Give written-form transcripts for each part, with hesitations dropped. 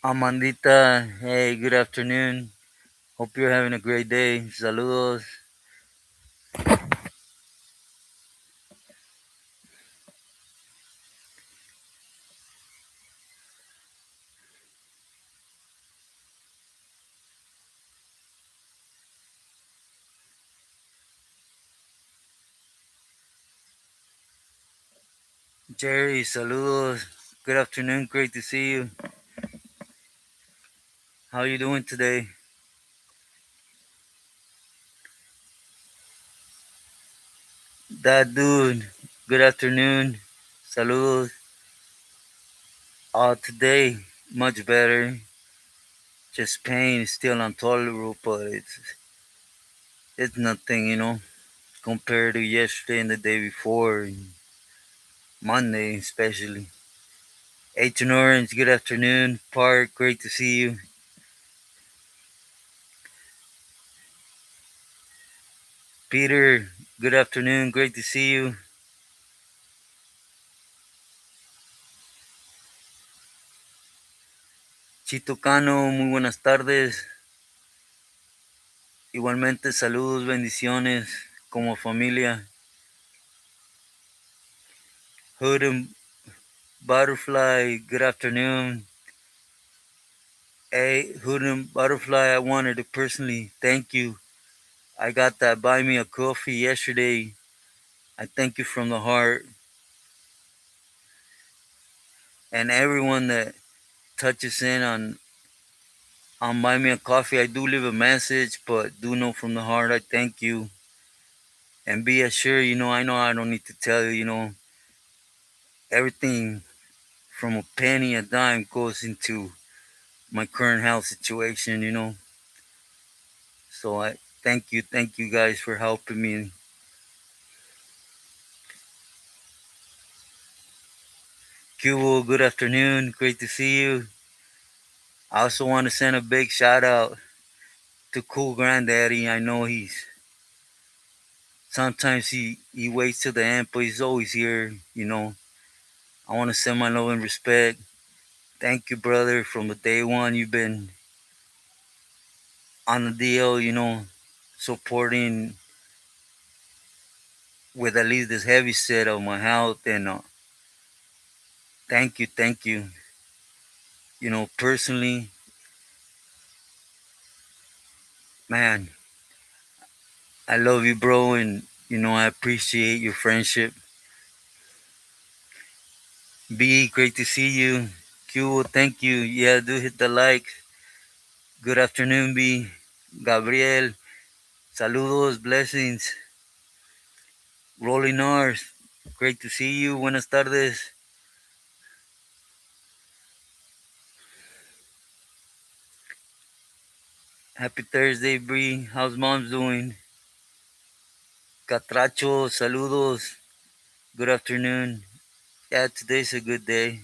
Amandita, hey, good afternoon. Hope you're having a great day. Saludos. Jerry, saludos. Good afternoon. Great to see you. How you doing today? That dude, good afternoon. Saludos. Today, much better. Just pain is still intolerable, but it's nothing, compared to yesterday and the day before, and Monday especially. Agent Orange, good afternoon. Park, great to see you. Peter, good afternoon. Great to see you. Chito Cano, muy buenas tardes. Igualmente, saludos, bendiciones como familia. Hood and Butterfly, good afternoon. Hey, Hood and Butterfly, I wanted to personally thank you. I got that buy me a coffee yesterday. I thank you from the heart. And everyone that touches in on buy me a coffee, I do leave a message, but do know from the heart I thank you. And be assured, I know I don't need to tell you, everything from a penny a dime goes into my current health situation. So I thank you guys for helping me. Cubo, good afternoon. Great to see you. I also want to send a big shout out to Cool Granddaddy. I know sometimes he waits till the end, but he's always here. I want to send my love and respect. Thank you, brother. From the day one, you've been on the deal, supporting with at least this heavy set of my health. And thank you. Personally, man, I love you, bro, and I appreciate your friendship. B, great to see you. Q, thank you. Yeah, do hit the like. Good afternoon, B. Gabriel, saludos, blessings. Rolling R's, great to see you. Buenas tardes. Happy Thursday, Bree. How's mom's doing? Catracho, saludos. Good afternoon. Yeah, today's a good day.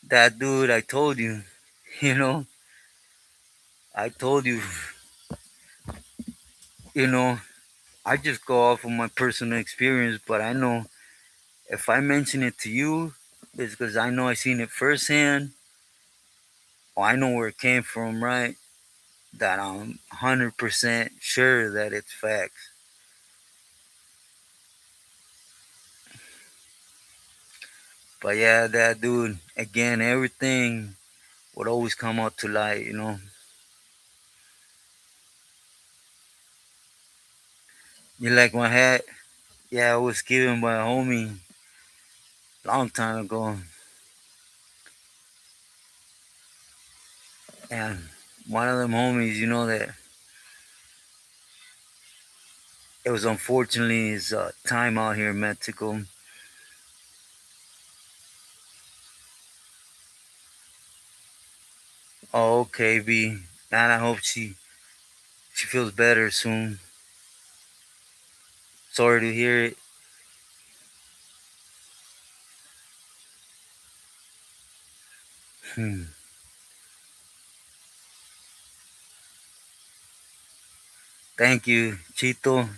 That dude, I told you, you know, I told you, you know, I just go off of my personal experience, but I know if I mention it to you, it's because I know I seen it firsthand, or I know where it came from, right? That I'm 100% sure that it's facts. But yeah, that dude, again, everything would always come out to light. You like my hat? Yeah, it was given by a homie long time ago. And one of them homies, that it was unfortunately his time out here in Mexico. Oh, okay, B. And I hope she feels better soon. Sorry to hear it. Hmm. Thank you, Chito.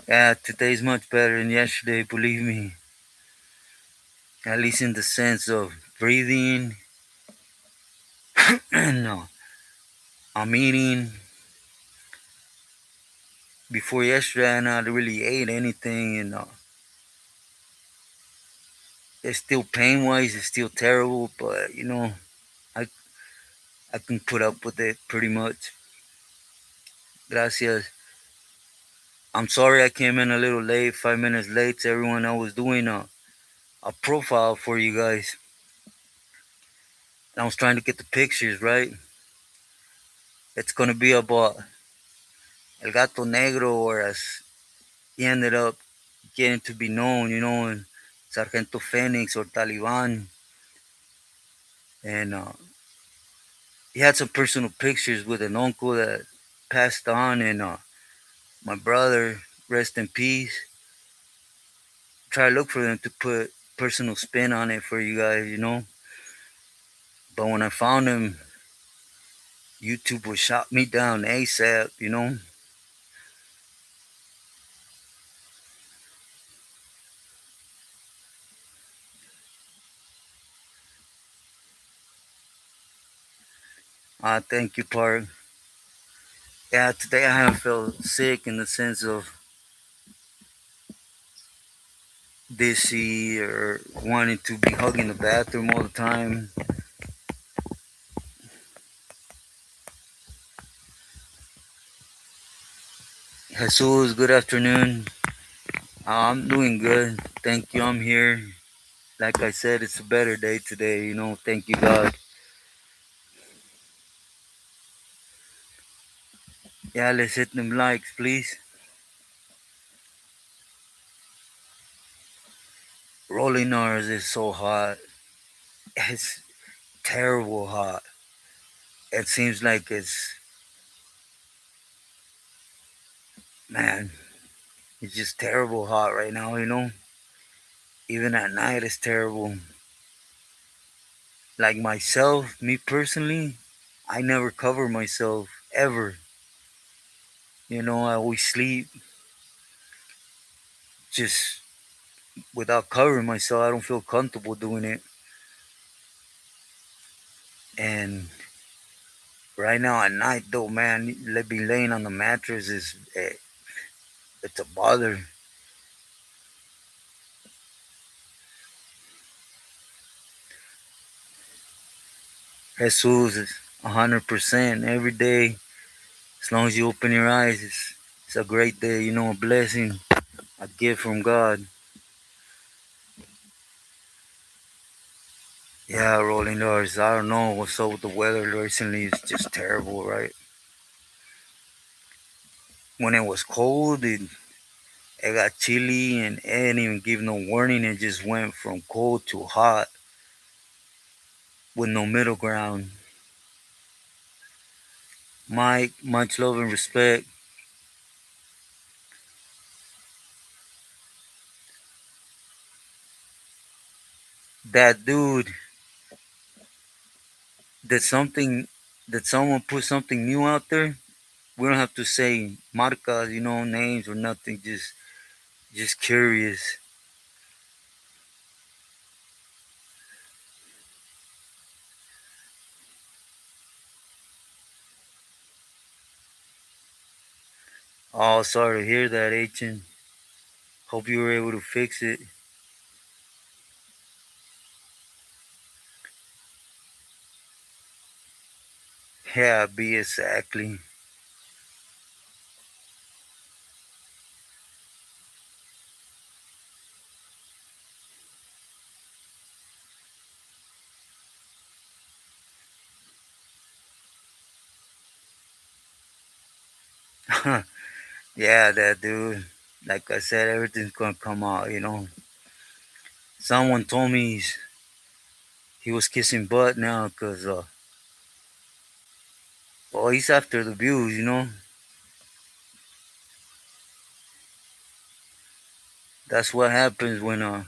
Yeah, today's much better than yesterday, believe me. At least in the sense of breathing and I'm eating. Before yesterday, I not really ate anything, and it's still pain wise, it's still terrible, but I, I can put up with it pretty much. Gracias. I'm sorry I came in a little late, 5 minutes late to everyone. I was doing a profile for you guys. I was trying to get the pictures right. It's gonna be about El Gato Negro, or as he ended up getting to be known, and Sargento Phoenix or Taliban. And he had some personal pictures with an uncle that passed on, and my brother, rest in peace. Try to look for them to put personal spin on it for you guys. But when I found him, YouTube would shot me down ASAP. Thank you, Park. Yeah, today I haven't felt sick in the sense of dizzy or wanting to be hugging the bathroom all the time. Jesus, good afternoon. I'm doing good. Thank you. I'm here. Like I said, it's a better day today. Thank you, God. Yeah, let's hit them likes, please. Rolling R's is so hot. It's terrible hot. It seems like man, it's just terrible hot right now. Even at night, it's terrible. Like myself, me personally, I never cover myself ever. I always sleep just without covering myself. I don't feel comfortable doing it. And right now at night, though, man, let be laying on the mattress it's a bother. Jesus is 100% every day. As long as you open your eyes, it's a great day. A blessing, a gift from God. Yeah, rolling doors. I don't know what's up with the weather recently. It's just terrible, right? When it was cold, it got chilly and it didn't even give no warning. It just went from cold to hot with no middle ground. Mike, much love and respect. That dude, did something, did someone put something new out there? We don't have to say marcas, names or nothing. Just curious. Oh, sorry to hear that, Agent. Hope you were able to fix it. Yeah, be exactly. Yeah, that dude. Like I said, everything's gonna come out. Someone told me he was kissing butt now because, well, he's after the views. That's what happens when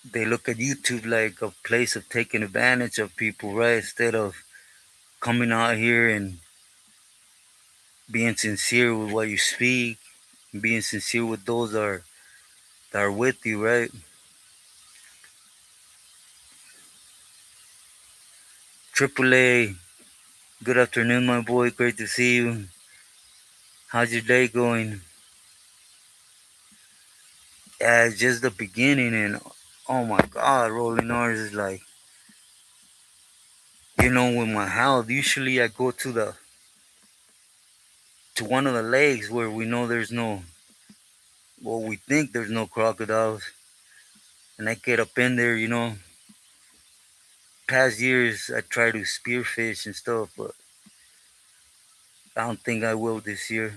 they look at YouTube like a place of taking advantage of people, right? Instead of coming out here and being sincere with what you speak, being sincere with those that are with you, right? Triple A, good afternoon, my boy. Great to see you. How's your day going? Yeah, it's just the beginning, and oh my God, rolling R's is like, with my house. Usually, I go to one of the lakes where we know there's no, well, we think there's no crocodiles, and I get up in there. Past years I try to spearfish and stuff, but I don't think I will this year.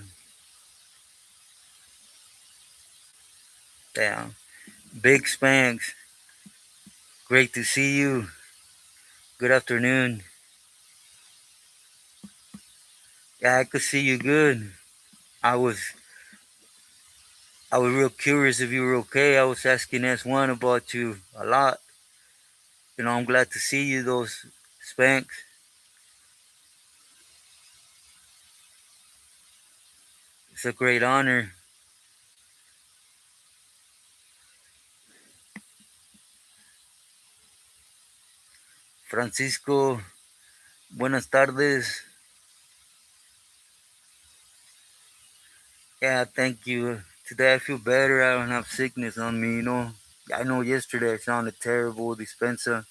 Damn. Big Spanks, great to see you. Good afternoon. Yeah, I could see you good. I was I was real curious if you were okay. I was asking S1 about you a lot. I'm glad to see you, those Spanks. It's a great honor. Francisco, buenas tardes. Yeah, thank you. Today I feel better. I don't have sickness on me. I know yesterday I sounded terrible, dispensa.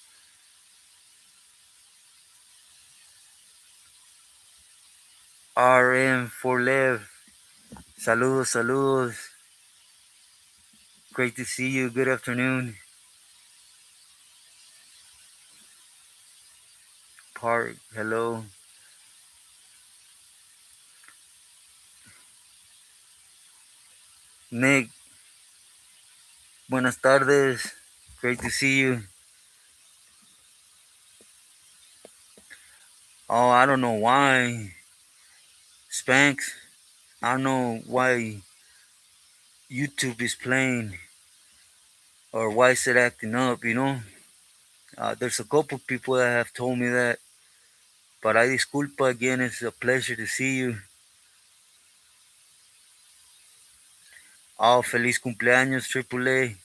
RM for Lev. Saludos, saludos. Great to see you. Good afternoon. Park, hello. Nick, buenas tardes. Great to see you. Oh, I don't know why. Spanx, I don't know why YouTube is playing or why is it acting up. There's a couple people that have told me that. But I disculpa again. It's a pleasure to see you. Oh, feliz cumpleaños, Triple A.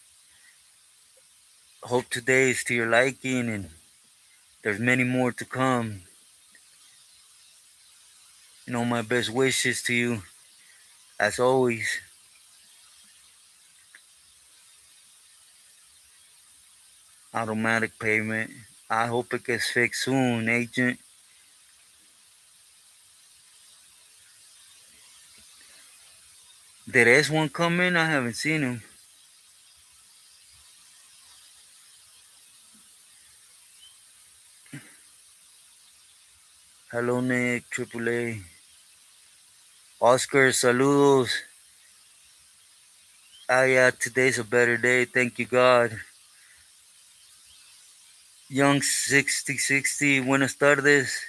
Hope today is to your liking and there's many more to come. My best wishes to you, as always. Automatic payment. I hope it gets fixed soon, agent. Did S1 come in? I haven't seen him. Hello, Nick, Triple A. Oscar, saludos. Ah, yeah, today's a better day. Thank you, God. Young 6060, buenas tardes.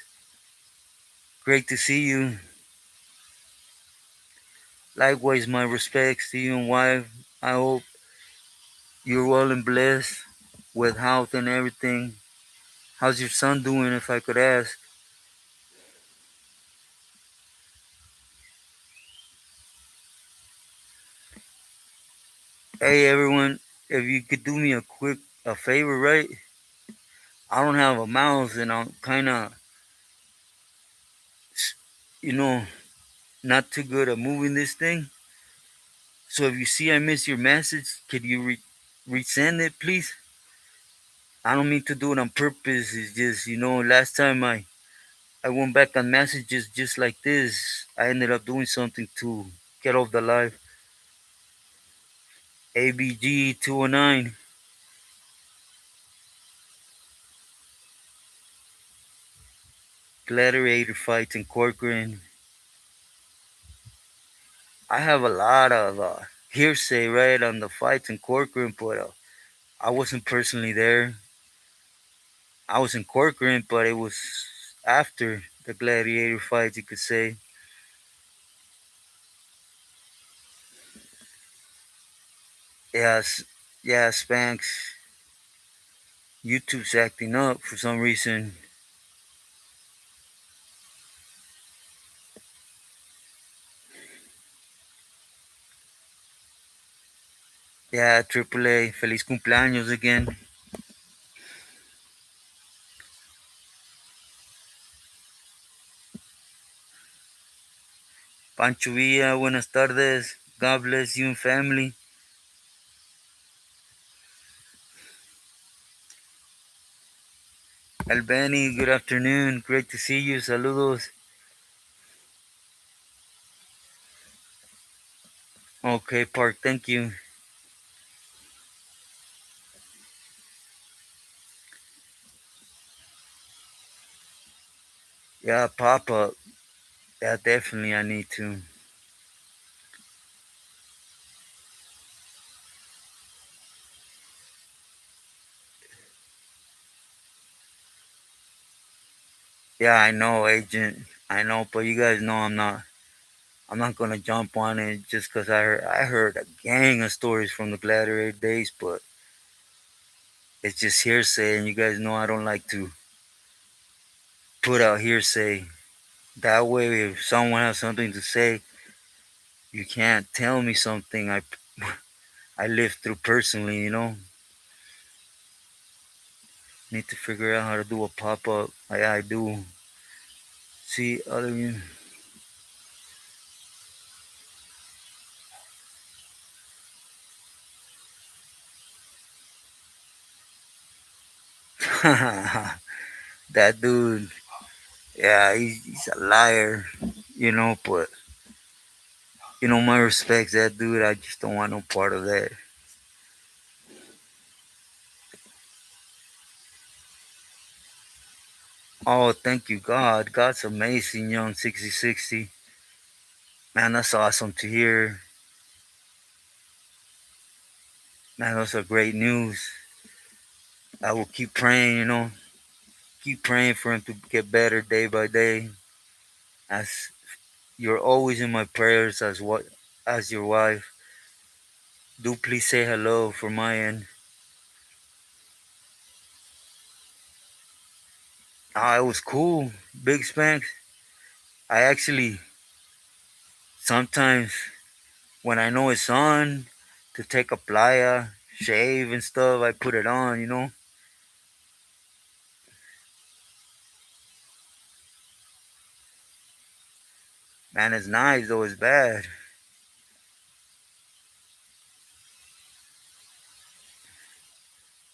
Great to see you. Likewise, my respects to you and wife. I hope you're well and blessed with health and everything. How's your son doing, if I could ask? Hey, everyone, if you could do me a favor, right? I don't have a mouse and I'm kind of, you know, not too good at moving this thing. So if you see I miss your message, could you resend it, please? I don't mean to do it on purpose. It's just, last time I went back on messages just like this. I ended up doing something to get off the live. ABG 209. Gladiator fights in Corcoran. I have a lot of hearsay, right, on the fights in Corcoran, but I wasn't personally there. I was in Corcoran, but it was after the gladiator fights, you could say. Yes, yeah, Spanx. YouTube's acting up for some reason. Yeah, AAA, feliz cumpleaños again. Pancho Villa, buenas tardes. God bless you and family. Albany, good afternoon. Great to see you. Saludos. Okay, Park, thank you. Yeah, pop up. Yeah, definitely, I need to. Yeah, I know, agent. I know, but you guys know I'm not. I'm not gonna jump on it just because I heard a gang of stories from the Gladiator days, but it's just hearsay, and you guys know I don't like to put out hearsay. That way, if someone has something to say, you can't tell me something I lived through personally. Need to figure out how to do a pop up. I do. See other. That dude, yeah, he's a liar. But my respects, that dude. I just don't want no part of that. Oh, thank you, God. God's amazing, young 6060. Man, that's awesome to hear. Man, that's a great news. I will keep praying, keep praying for him to get better day by day. As you're always in my prayers as your wife. Do please say hello for my end. Ah, it was cool. Big Spanx. I actually sometimes when I know it's on to take a playa, shave and stuff, I put it on. Man, it's nice though, it's bad.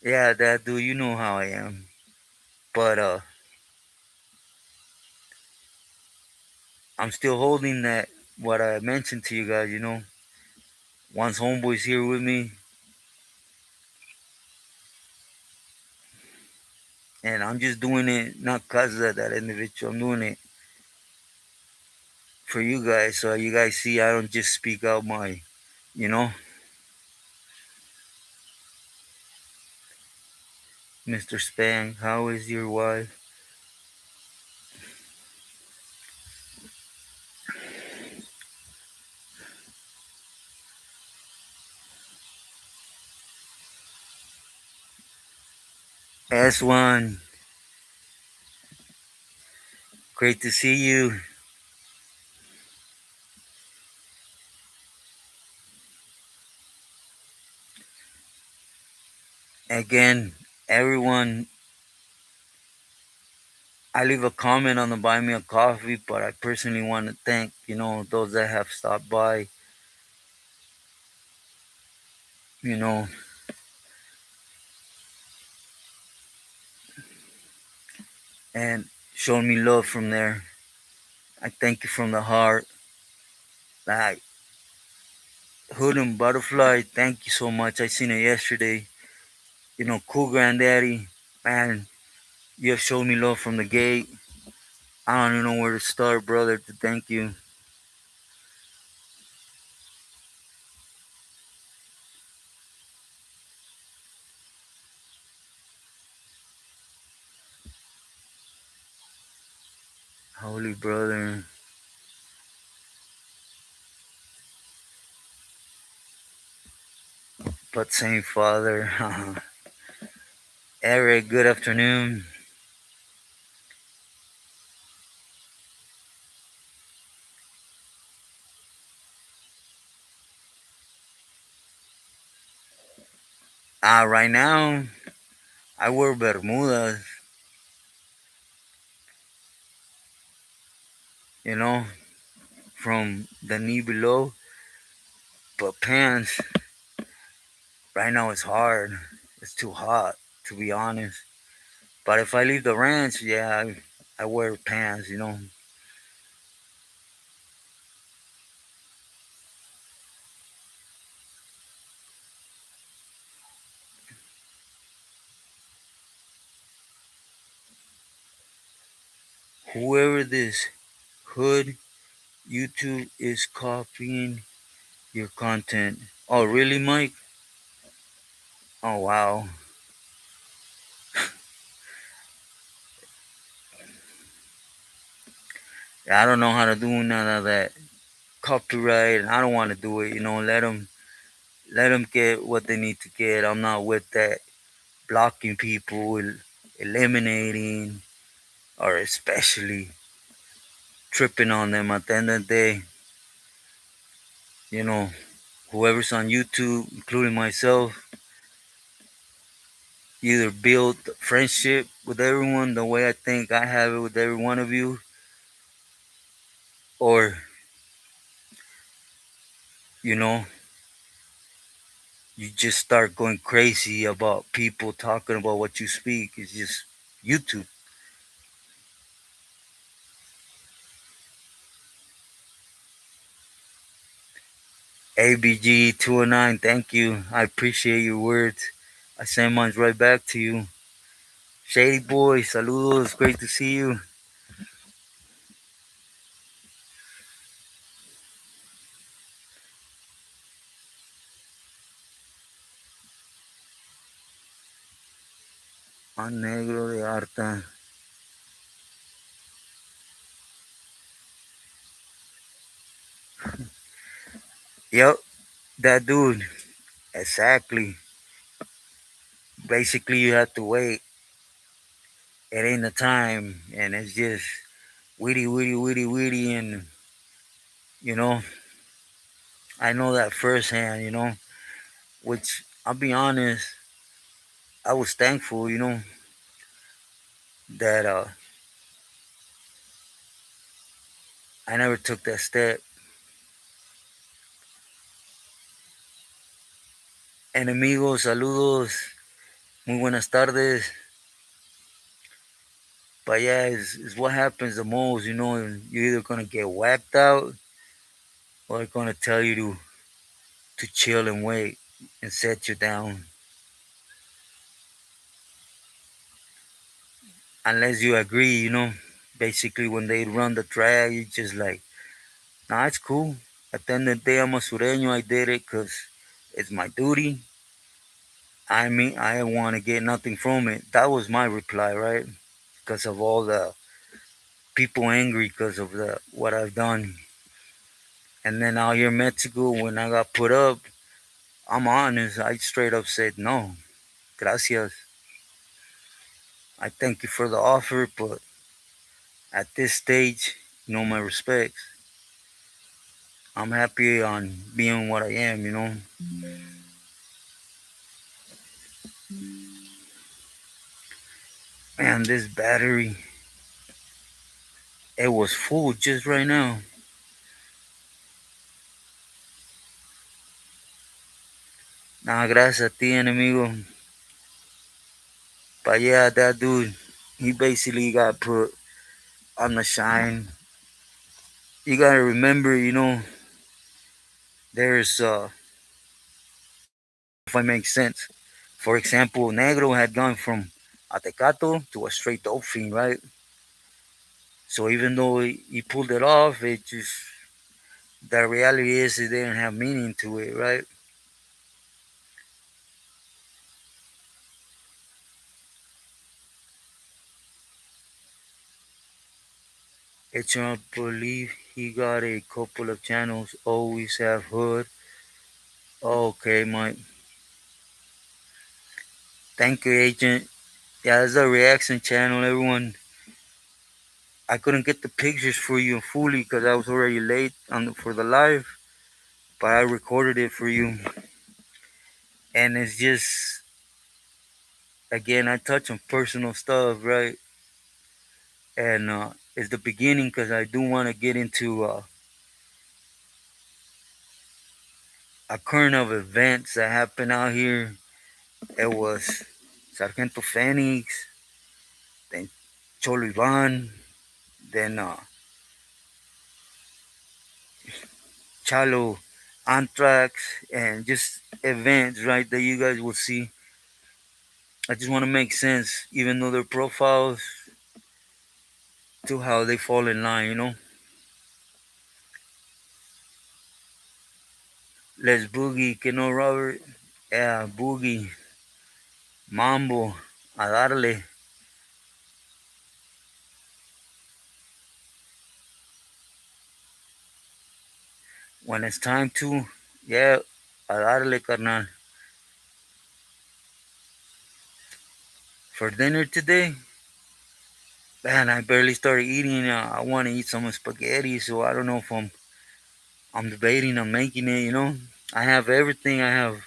Yeah, that dude, you know how I am. But I'm still holding that what I mentioned to you guys. Once homeboy's here with me and I'm just doing it not cause of that individual. I'm doing it for you guys so you guys see I don't just speak out my you know, Mr. Spang, how is your wife? S1, great to see you. Again, everyone, I leave a comment on the Buy Me a Coffee, but I personally want to thank, those that have stopped by, you know, and shown me love from there. I thank you from the heart. Like, Hood and Butterfly, thank you so much. I seen it yesterday. Cool Granddaddy, man, you have shown me love from the gate. I don't even know where to start, brother, to thank you. Holy brother. But same father. Eric, good afternoon. Right now, I wear Bermudas, you know, from the knee below, but pants, right now it's hard. It's too hot, to be honest. But if I leave the ranch, yeah, I wear pants, you know. Whoever this hood YouTube is copying your content. Oh, really, Mike? Oh, wow. I don't know how to do none of that copyright, and I don't want to do it. You know, let them get what they need to get. I'm not with that blocking people, eliminating, or especially tripping on them. At the end of the day, you know, whoever's on YouTube, including myself, either build friendship with everyone the way I think I have it with every one of you, or you know, you just start going crazy about people talking about what you speak. It's just YouTube. ABG 209, thank you. I appreciate your words. I send mine right back to you. Shady boy, saludos. Great to see you. A negro de harta. Yep, that dude. Exactly. Basically, you have to wait. It ain't the time, and it's just witty, witty, witty, witty, and you know, I know that firsthand. You know, which I'll be honest, I was thankful. You know that I never took that step. Enemigos, saludos, muy buenas tardes. But yeah, it's what happens the most. You know, you're either gonna get whacked out or they're gonna tell you to chill and wait and set you down. Unless you agree, you know. Basically, when they run the drag, you just like, nah, it's cool. At the end of the day, I'm a sureño. I did it because it's my duty. I mean, I want to get nothing from it. That was my reply, right? Because of all the people angry because of the what I've done. And then out here in Mexico, when I got put up, I'm honest. I straight up said no. Gracias. I thank you for the offer, but at this stage, my respects. I'm happy on being what I am. Man, this battery, it was full just right now. Nah, gracias a ti, enemigo. But yeah, that dude, he basically got put on the shine. You gotta remember, there's, if I make sense. For example, Negro had gone from Atecato to a straight dope fiend, right? So even though he pulled it off, it just, the reality is it didn't have meaning to it, right? It's not believe he got a couple of channels, always have heard. Okay, Mike. Thank you, agent. Yeah, that's a reaction channel, everyone. I couldn't get the pictures for you fully because I was already late for the live, but I recorded it for you. And it's just Again, I touch on personal stuff, right? And it's the beginning because I do want to get into a current of events that happen out here. It was Sargento Phoenix, then Cholo Ivan, then Chalo Anthrax, and just events, right, that you guys will see. I just want to make sense, even though their profiles, to how they fall in line, Let's boogie, que no, Robert? Yeah, boogie, mambo, a darle. When it's time to, yeah, a darle, carnal. For dinner today, man, I barely started eating. I want to eat some spaghetti, so I don't know if I'm debating on making it. I have everything. I have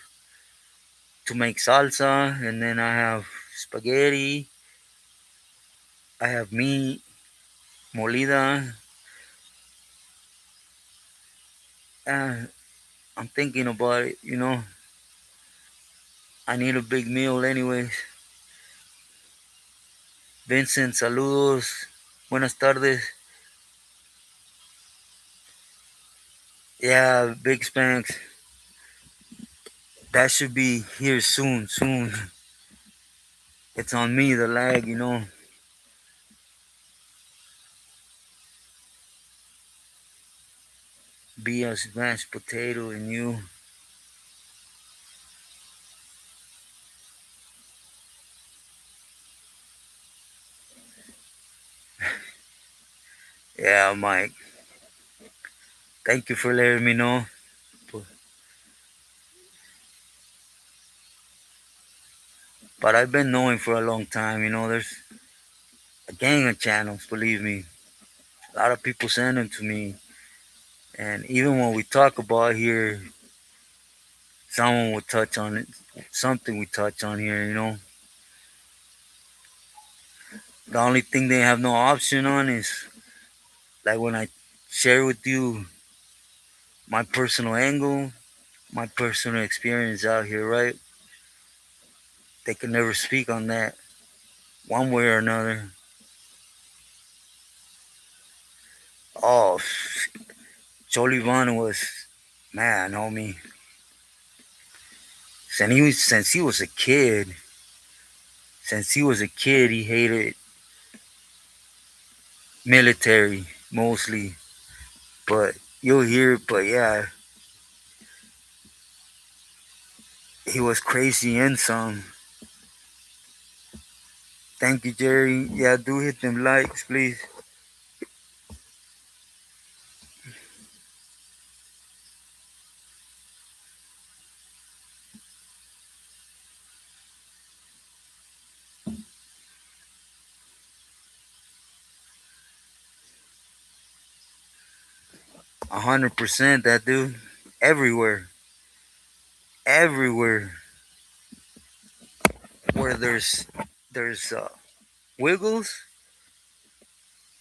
to make salsa, and then I have spaghetti. I have meat, molida. Uh, I'm thinking about it. I need a big meal, anyways. Vincent, saludos. Buenas tardes. Yeah, Big Spanx. That should be here soon, soon. It's on me, the lag. Be a smashed potato and you. Yeah, Mike. Thank you for letting me know. But I've been knowing for a long time. There's a gang of channels, believe me. A lot of people send them to me. And even when we talk about here, someone will touch on it. Something we touch on here. The only thing they have no option on is like when I share with you my personal angle, my personal experience out here, right? They can never speak on that one way or another. Oh, Jolivan was, man, homie. Since he was a kid, he hated military mostly. But you'll hear, but yeah, he was crazy and some. Thank you, Jerry. Yeah, do hit them likes, please. 100% that dude. Everywhere. Everywhere where there's wiggles,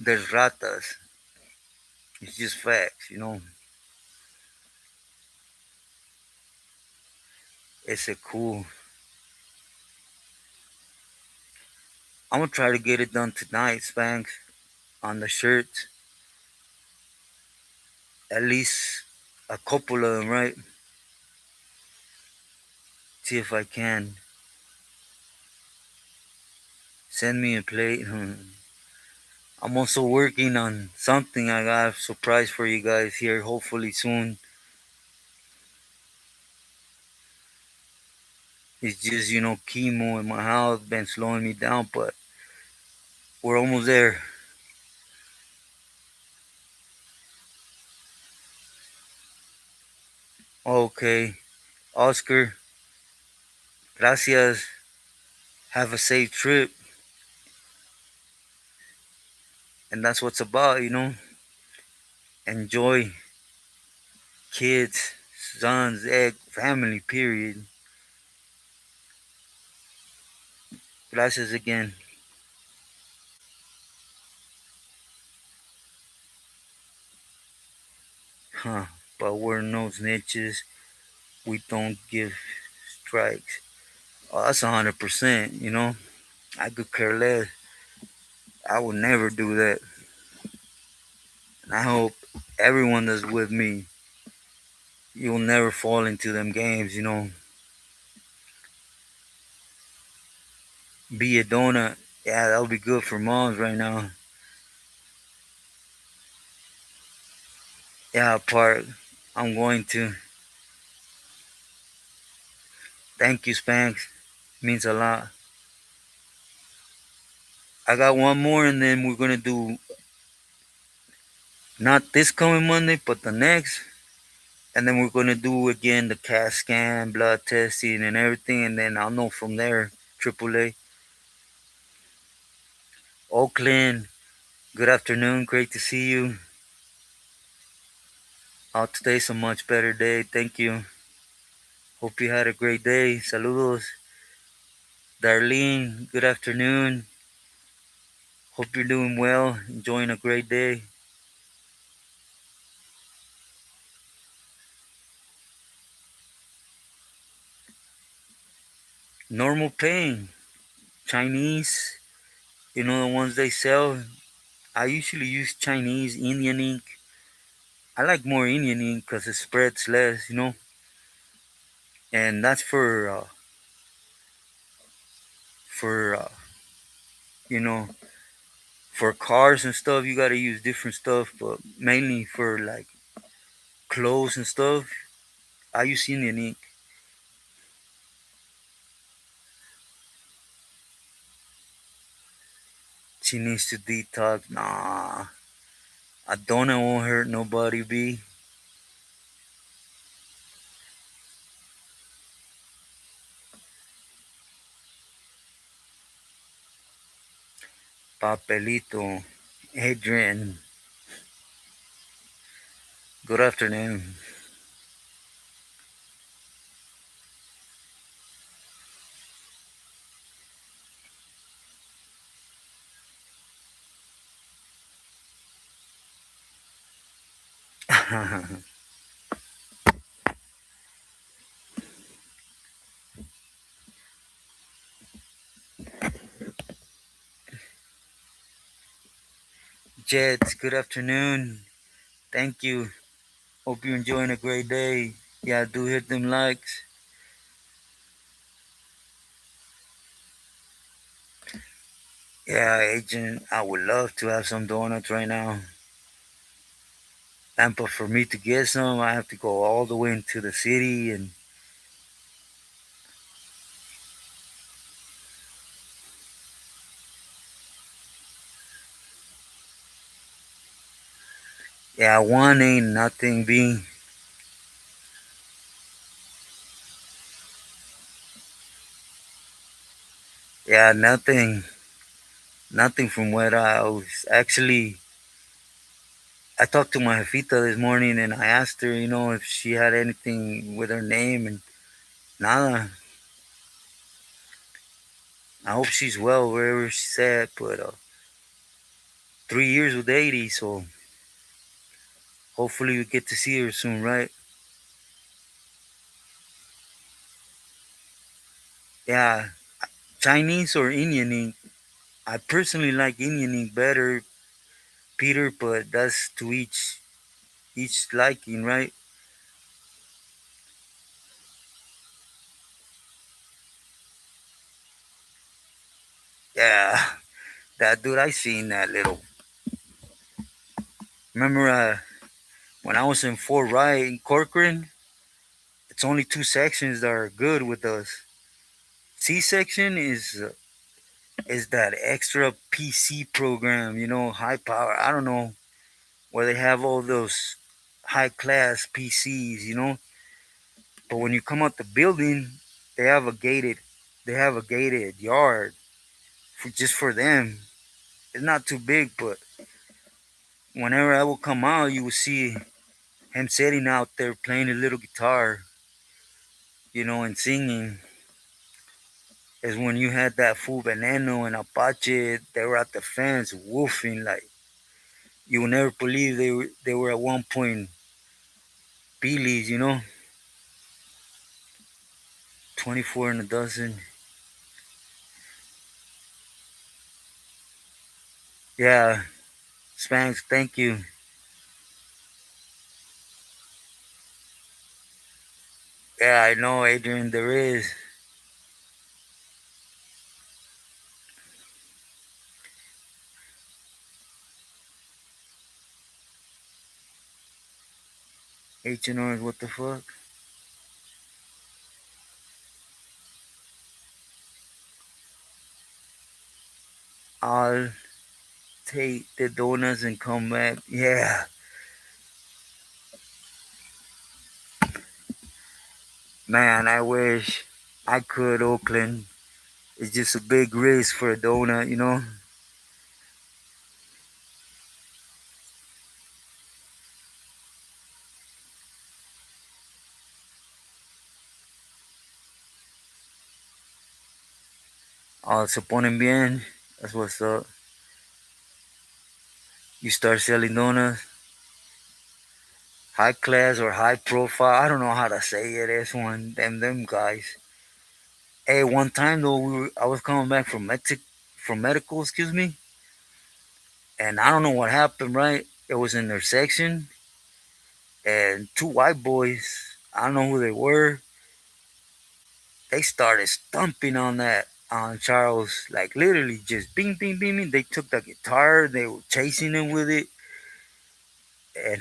there's ratas. It's just facts. It's a cool. I'm gonna try to get it done tonight, Spanx, on the shirts. At least a couple of them, right? See if I can. Send me a plate. I'm also working on something. I got a surprise for you guys here, hopefully soon. It's just, chemo in my house been slowing me down, but we're almost there. Okay. Oscar, gracias. Have a safe trip. And that's what's about. Enjoy kids, sons, egg, family, period. classes again. Huh. But we're no snitches. We don't give strikes. Oh, that's 100%, you know? I could care less. I would never do that. And I hope everyone that's with me, you'll never fall into them games, you know? Be a donut. Yeah, that would be good for moms right now. Yeah, Park. I'm going to. Thank you, Spanx. Means a lot. I got one more, and then we're gonna do not this coming Monday, but the next. And then we're gonna do again the CAT scan, blood testing, and everything. And then I'll know from there. AAA. Oakland. Good afternoon. Great to see you. Today's a much better day. Thank you. Hope you had a great day. Saludos. Darlene. Good afternoon. Hope you're doing well. Enjoying a great day. Normal pain. Chinese. You know the ones they sell. I usually use Chinese, Indian ink. I like more Indian ink because it spreads less, you know. And that's for you know for cars and stuff. You gotta use different stuff, but mainly for like clothes and stuff. I use Indian ink. She needs to detox. Nah, a donut won't hurt nobody. Be papelito. Adrian, good afternoon. Jets, good afternoon. Thank you. Hope you're enjoying a great day. Yeah, do hit them likes. Yeah, agent, I would love to have some donuts right now. And but for me to get some, I have to go all the way into the city. And yeah, one ain't nothing. Being yeah, nothing from what I was actually. I talked to my jefita this morning and I asked her, if she had anything with her name and nada. I hope she's well wherever she's at. But 3 years with 80, so hopefully we get to see her soon, right? Yeah, Chinese or Indian ink. I personally like Indian ink better, Peter, but that's to each liking, right? Yeah, that dude, I seen that little. Remember when I was in Fort Wright in Corcoran? It's only two sections that are good with us. C section is that extra PC program, high power. I don't know where they have all those high class PCs. But when you come out the building, they have a gated they have a gated yard just for them. It's not too big, but whenever I will come out, you will see him sitting out there playing a little guitar, and singing. is when you had that full veneno and Apache. They were at the fence woofing like you would never believe they were at one point Beelies, 24 in a dozen. Yeah, Spanx, thank you. Yeah, I know, Adrian, there is. H&R's, what the fuck? I'll take the donuts and come back. Yeah, man, I wish I could, Oakland. It's just a big risk for a donut. Se ponen bien. That's what's up. You start selling donuts, high class or high profile. I don't know how to say it. This one, them guys. Hey, one time though, I was coming back from medical, excuse me, and I don't know what happened. Right, it was in their section, and two white boys. I don't know who they were. They started stomping on Charles, like literally just bing, bing, bing, bing. They took the guitar. They were chasing him with it, and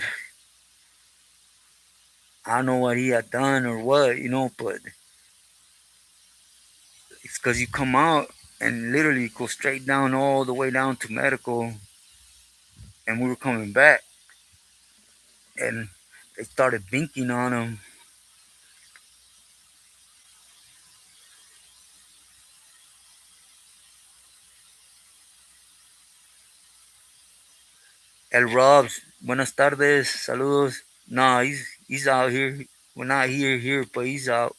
I don't know what he had done or what, but it's because you come out and literally go straight down all the way down to medical, and we were coming back, and they started binking on him. El Robs, buenas tardes, saludos. No, he's out here. We're not here, but he's out.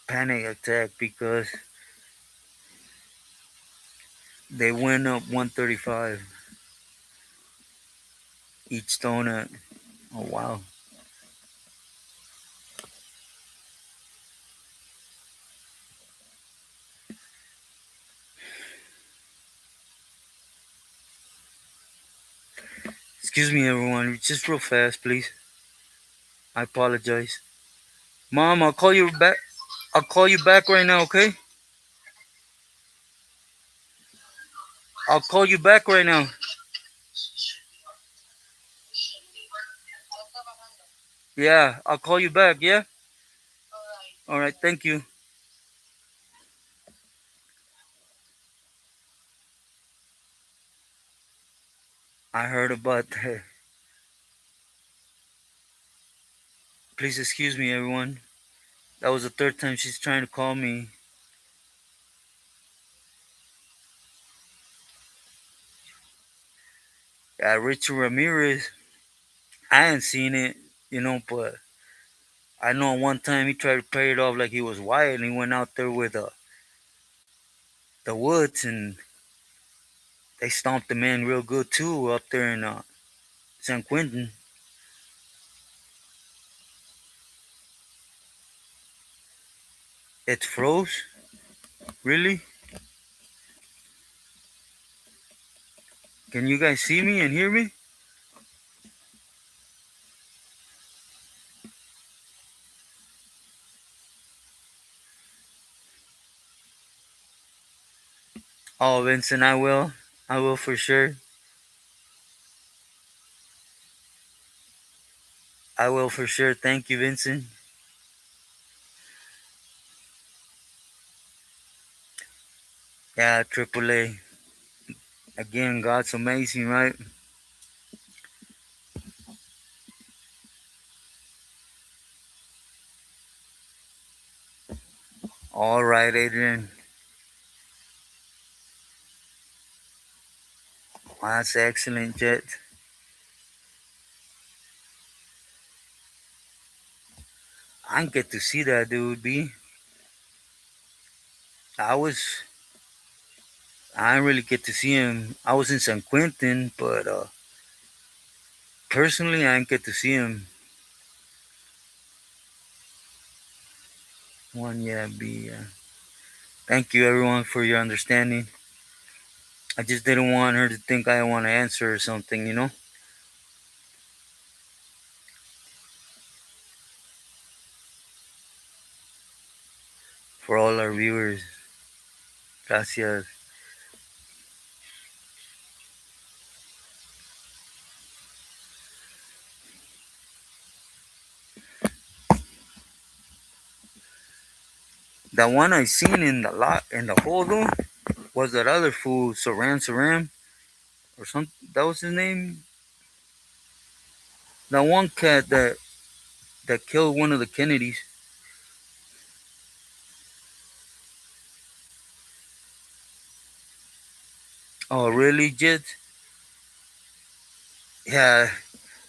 Panic attack because they went up 135 each donut. Oh wow. Excuse me, everyone. Just real fast, please. I apologize. Mom, I'll call you back. I'll call you back right now, okay? I'll call you back right now. Yeah, I'll call you back, yeah? All right, thank you. I heard about that. Please excuse me, everyone. That was the third time she's trying to call me. Richard Ramirez. I ain't seen it, but I know one time he tried to play it off like he was white and he went out there with the Woods and they stomped the man real good too up there in San Quentin. It froze? Really? Can you guys see me and hear me? Oh, Vincent, I will. I will for sure. I will for sure. Thank you, Vincent. Yeah, AAA. Again, God's amazing, right? All right, Adrian. That's excellent, Jet. I didn't get to see that dude. B. I was. I didn't really get to see him. I was in San Quentin, but personally, I didn't get to see him. One, yeah, B. Thank you, everyone, for your understanding. I just didn't want her to think I didn't want to answer or something, For all our viewers, gracias. The one I seen in the lot in the hole though was that other fool, Saram, or something. That was his name. That one cat that killed one of the Kennedys. Oh, really, Jit? Yeah,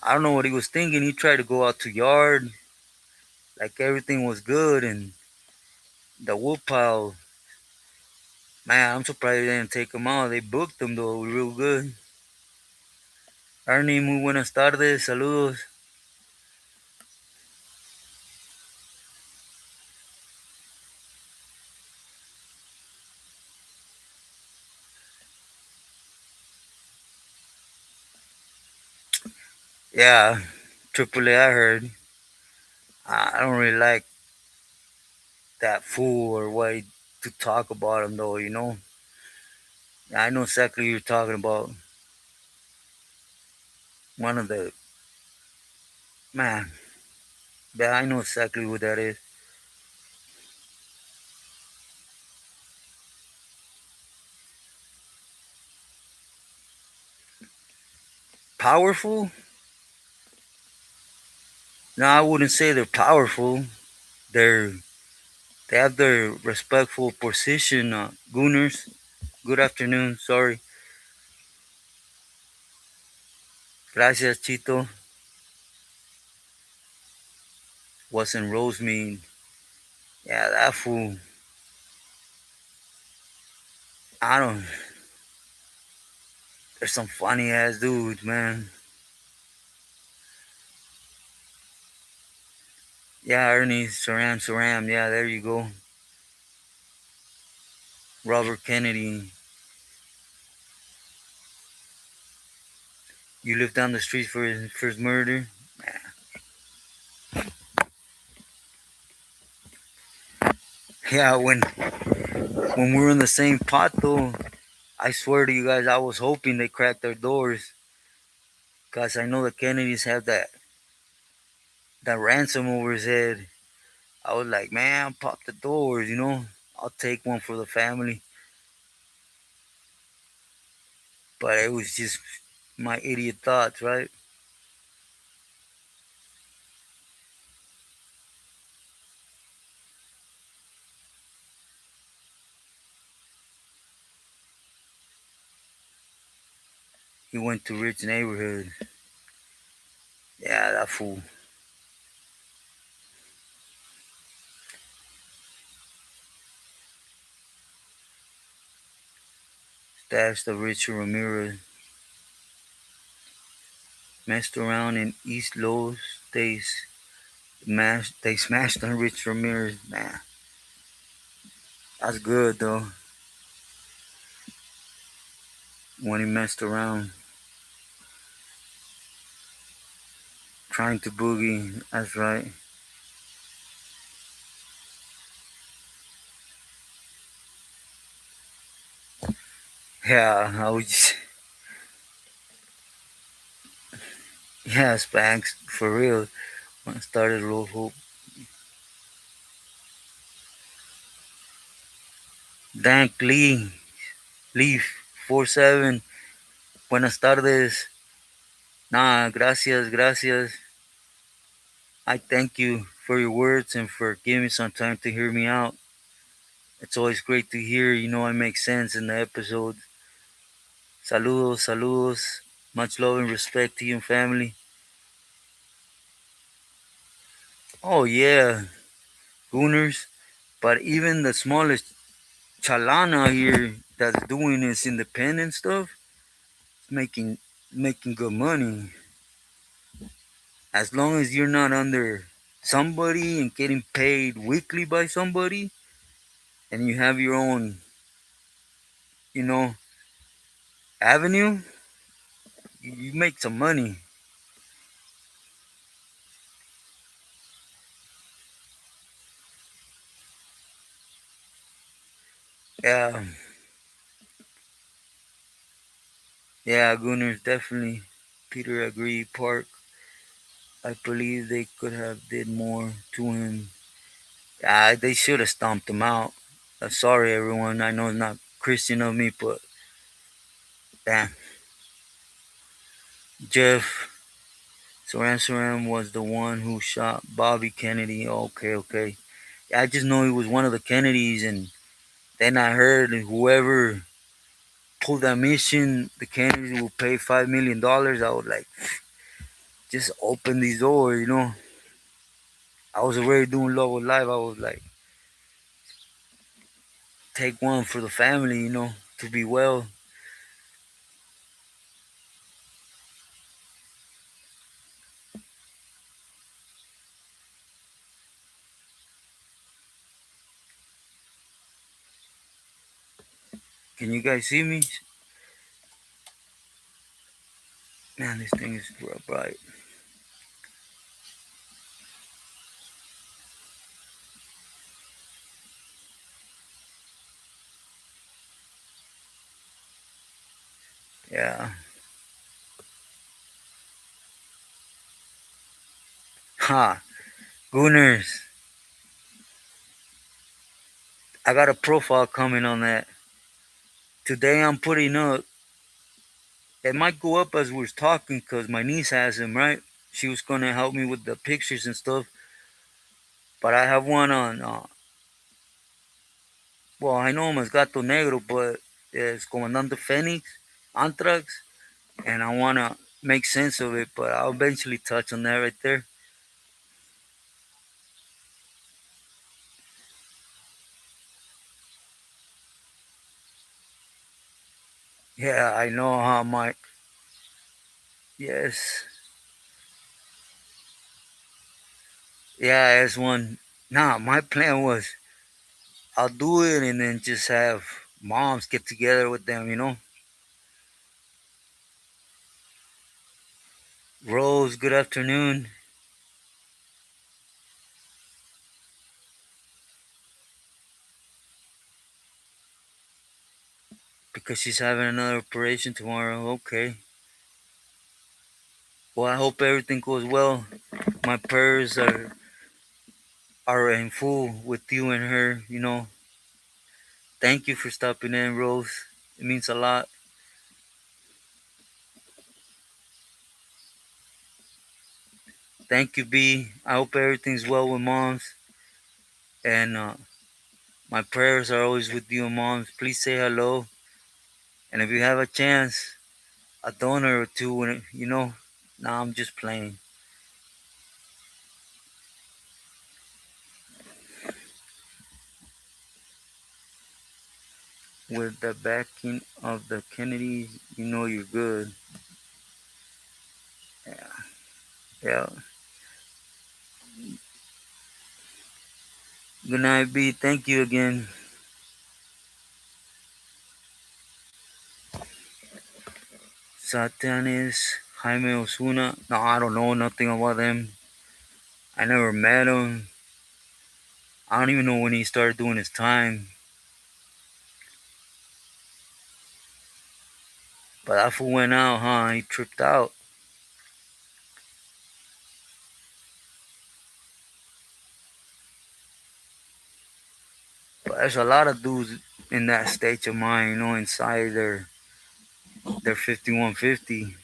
I don't know what he was thinking. He tried to go out to yard like everything was good, and the woodpile. Man, I'm surprised they didn't take him out. They booked him though, real good. Ernie, muy buenas tardes, saludos. Yeah, Triple A, I heard. I don't really like that fool or way to talk about him though. I know exactly what you're talking about. One of the man, yeah, I know exactly what that is. Powerful? No, I wouldn't say they're powerful. They're they have their respectful position. Gooners. Good afternoon. Sorry. Gracias, Chito. Wasn't Rose mean? Yeah, that fool. I don't. There's some funny ass dudes, man. Yeah, Ernie Saram. Yeah, there you go. Robert Kennedy. You lived down the street for his first murder. Yeah, when we were in the same pot though, I swear to you guys, I was hoping they cracked their doors, cause I know the Kennedys have that ransom over his head. I was like, man, pop the doors. I'll take one for the family. But it was just my idiot thoughts, right? He went to rich neighborhood. Yeah, that fool. Stashed the Richard Ramirez. Messed around in East Los. They smashed on Rich Ramirez. Man, that's good though. When he messed around trying to boogie. That's right. Yeah, I was just, yeah, Spanx for real. When I started Low Hope. Dank Leaf 47. Buenas tardes. Nah, gracias. I thank you for your words and for giving me some time to hear me out. It's always great to hear, I make sense in the episode. Saludos. Much love and respect to you and family. Oh yeah, Gooners. But even the smallest chalana here that's doing this independent stuff, is making good money. As long as you're not under somebody and getting paid weekly by somebody, and you have your own, you know, avenue, you make some money. Yeah, yeah, Gunners definitely. Peter agreed. Park, I believe they could have did more to him. They should have stomped him out. Sorry, everyone. I know it's not Christian of me, but damn, Jeff Saran was the one who shot Bobby Kennedy. Okay, okay. I just know he was one of the Kennedys, and then I heard whoever pulled that mission, the Kennedys will pay $5 million. I was like, just open these doors, you know. I was already doing Love with Life. I was like, take one for the family, you know, to be well. Can you guys see me? Man, this thing is real bright. Yeah. Ha. Gooners. I got a profile coming on that. Today I'm putting up. It might go up as we're talking because my niece has him, right? She was going to help me with the pictures and stuff. But I have one on, well, I know him as Gato Negro, but it's Comandante Phoenix, Anthrax. And I want to make sense of it, but I'll eventually touch on that right there. Yeah, I know how Mike. Yes. Yeah, that's one. Nah, my plan was I'll do it and then just have moms get together with them, you know? Rose, good afternoon. Because she's having another operation tomorrow. Okay. Well, I hope everything goes well. My prayers are in full with you and her, you know. Thank you for stopping in, Rose. It means a lot. Thank you, B. I hope everything's well with moms. And my prayers are always with you, moms. Please say hello. And if you have a chance, a donor or two, you know. Nah, I'm just playing. With the backing of the Kennedys, you know you're good. Yeah. Yeah. Good night, B. Thank you again. Satanis, Jaime Osuna. No, I don't know nothing about them. I never met him. I don't even know when he started doing his time. But that fool went out, huh? He tripped out. But there's a lot of dudes in that state of mind, you know, inside their 5150.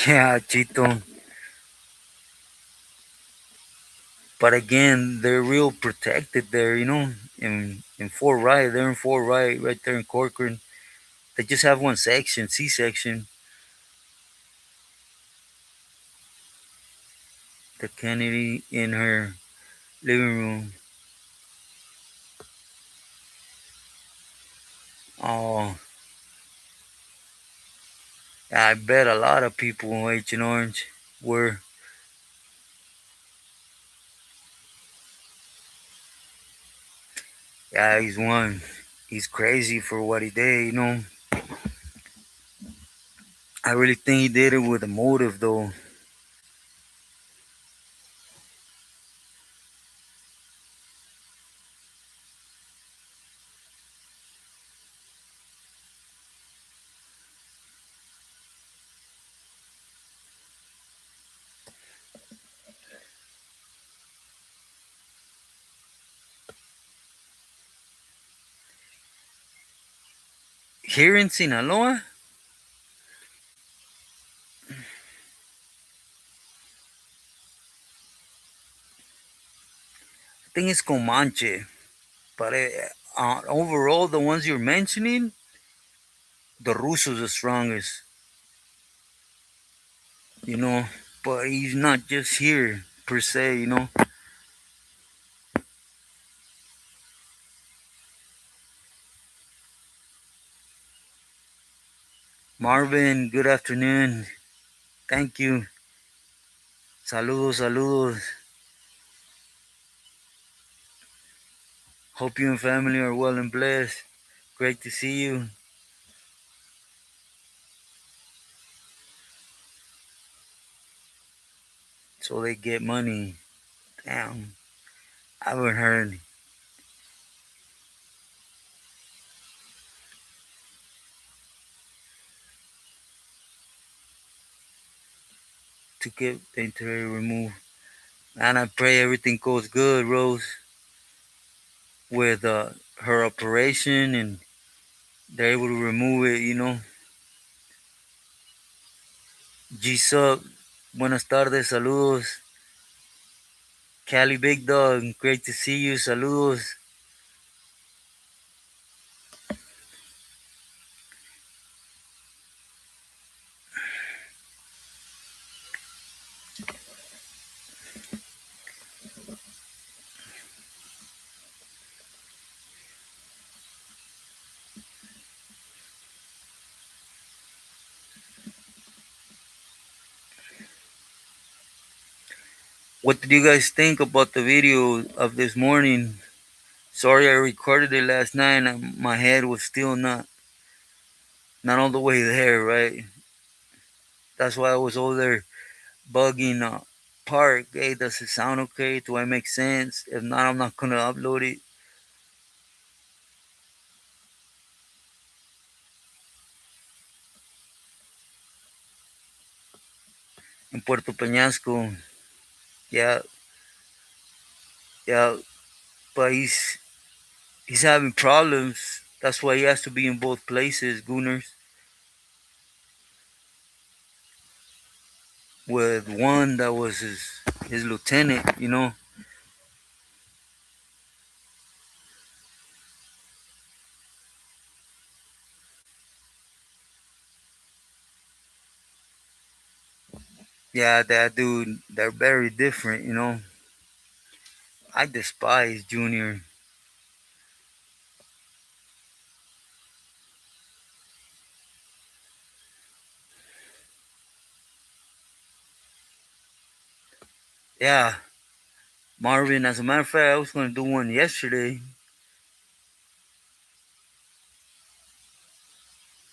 Yeah, Chito. But again, they're real protected there, in Fort Wright. They're in Fort Wright, right there in Corcoran. They just have one section, C section, the Kennedy in her living room. Oh, I bet a lot of people in Agent Orange were. Yeah, he's one. He's crazy for what he did. I really think he did it with a motive, though. Here in Sinaloa, I think it's Comanche. But overall, the ones you're mentioning, the Russo's the strongest, you know. But he's not just here, per se. Marvin, good afternoon. Thank you. Saludos, saludos. Hope you and family are well and blessed. Great to see you. So they get money. Damn, I haven't heard to get the interior removed. And I pray everything goes good, Rose, with her operation and they're able to remove it. G-Sub, buenas tardes, saludos. Cali Big Dog, great to see you, saludos. What did you guys think about the video of this morning? Sorry I recorded it last night and my head was still not all the way there, right? That's why I was over there bugging Park. Hey, does it sound okay? Do I make sense? If not, I'm not gonna upload it. In Puerto Peñasco. Yeah, yeah, but he's having problems. That's why he has to be in both places, Gooners. With one that was his lieutenant. Yeah, that dude, they're very different. I despise Junior. Yeah, Marvin. As a matter of fact, I was gonna do one yesterday,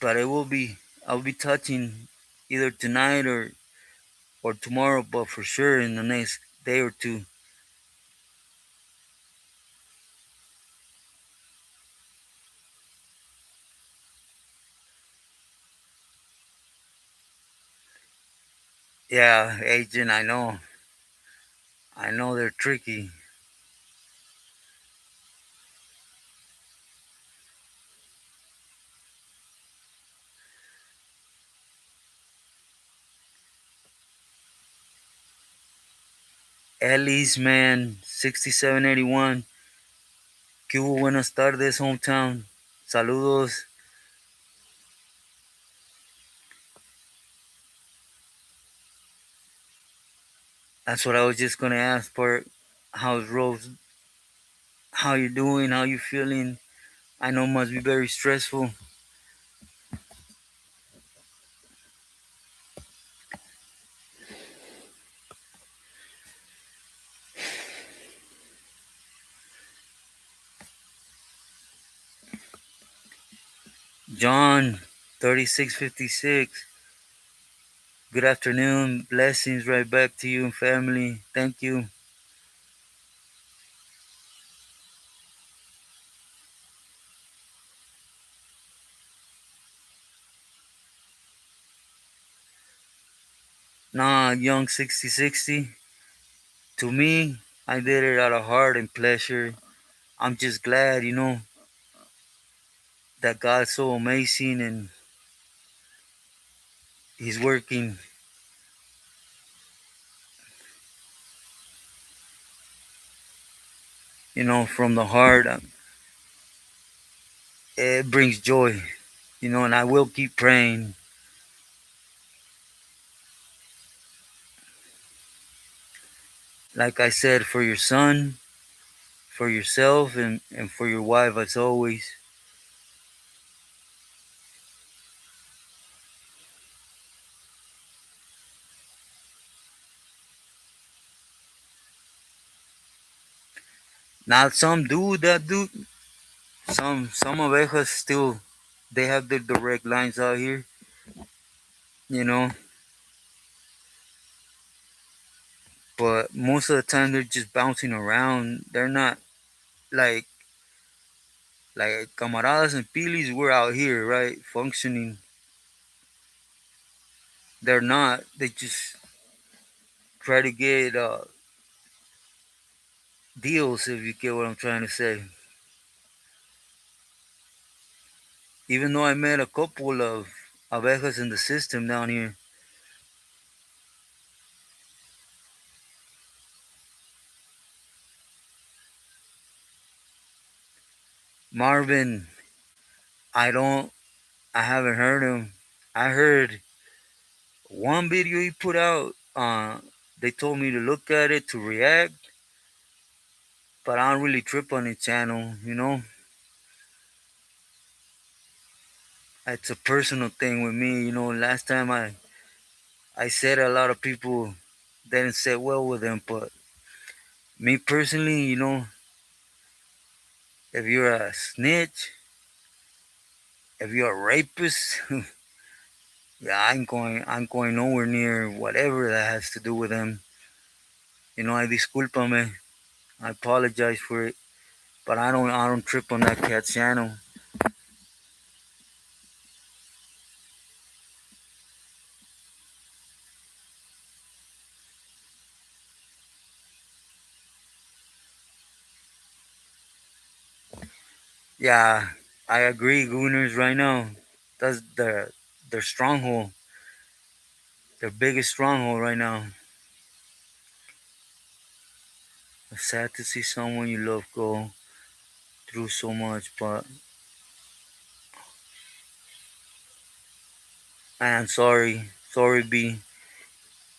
but I'll be touching either tonight or tomorrow, but for sure in the next day or two. Yeah, agent, I know they're tricky. Ellis, man, 6781. ¿Qué hubo? Buenas tardes, hometown. Saludos. That's what I was just gonna ask for. How's Rose? How you doing? How you feeling? I know it must be very stressful. John, 3656. Good afternoon. Blessings right back to you and family. Thank you. Nah, young 6060. To me, I did it out of heart and pleasure. I'm just glad, that God's so amazing and He's working, from the heart. It brings joy, and I will keep praying. Like I said, for your son, for yourself, and for your wife, as always. Not some do that do. Some ovejas still, they have their direct lines out here, you know. But most of the time they're just bouncing around. They're not like camaradas and pilis. We're out here, right, functioning. They're not. They just try to get deals, if you get what I'm trying to say. Even though I met a couple of abejas in the system down here, Marvin, I don't, I haven't heard him. I heard one video he put out. They told me to look at it to react, but I don't really trip on his channel. It's a personal thing with me. Last time I said a lot of people didn't sit well with him, but me personally, if you're a snitch, if you're a rapist, yeah, I'm going nowhere near whatever that has to do with him. I disculpame. I apologize for it, but I don't trip on that cat channel. Yeah, I agree, Gooners. Right now, that's their stronghold, their biggest stronghold right now. It's sad to see someone you love go through so much, but I am sorry. Sorry, B.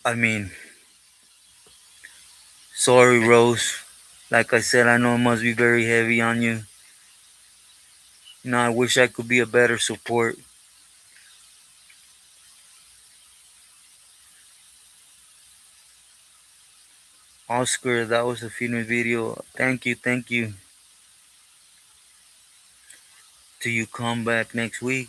I mean, sorry, Rose. Like I said, I know it must be very heavy on you. I wish I could be a better support. Oscar, that was a fitness video. Thank you. Till you come back next week.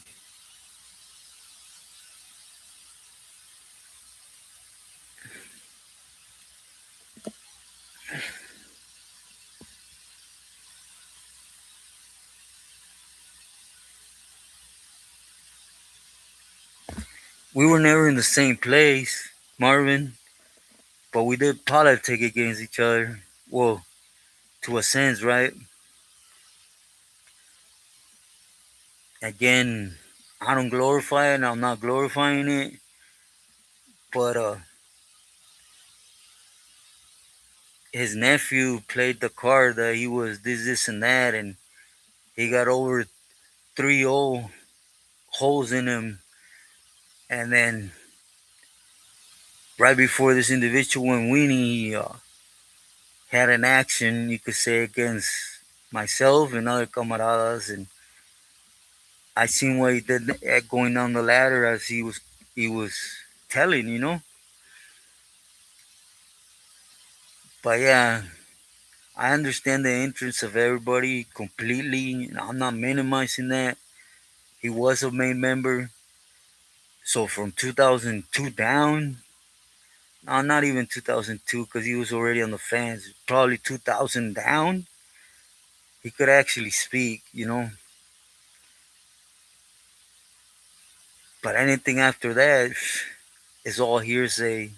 We were never in the same place, Marvin, but we did politic against each other. Well, to a sense, right? Again, I don't glorify it, and I'm not glorifying it, but his nephew played the card that he was this, and that, and he got over 3-0 holes in him. And then right before this individual went winning, he had an action, you could say, against myself and other camaradas, and I seen what he did going down the ladder as he was telling, But yeah, I understand the interest of everybody completely. I'm not minimizing that. He was a main member. So from 2002 down, no, not even 2002 because he was already on the fans. Probably 2000 down, he could actually speak. But anything after that is all hearsay,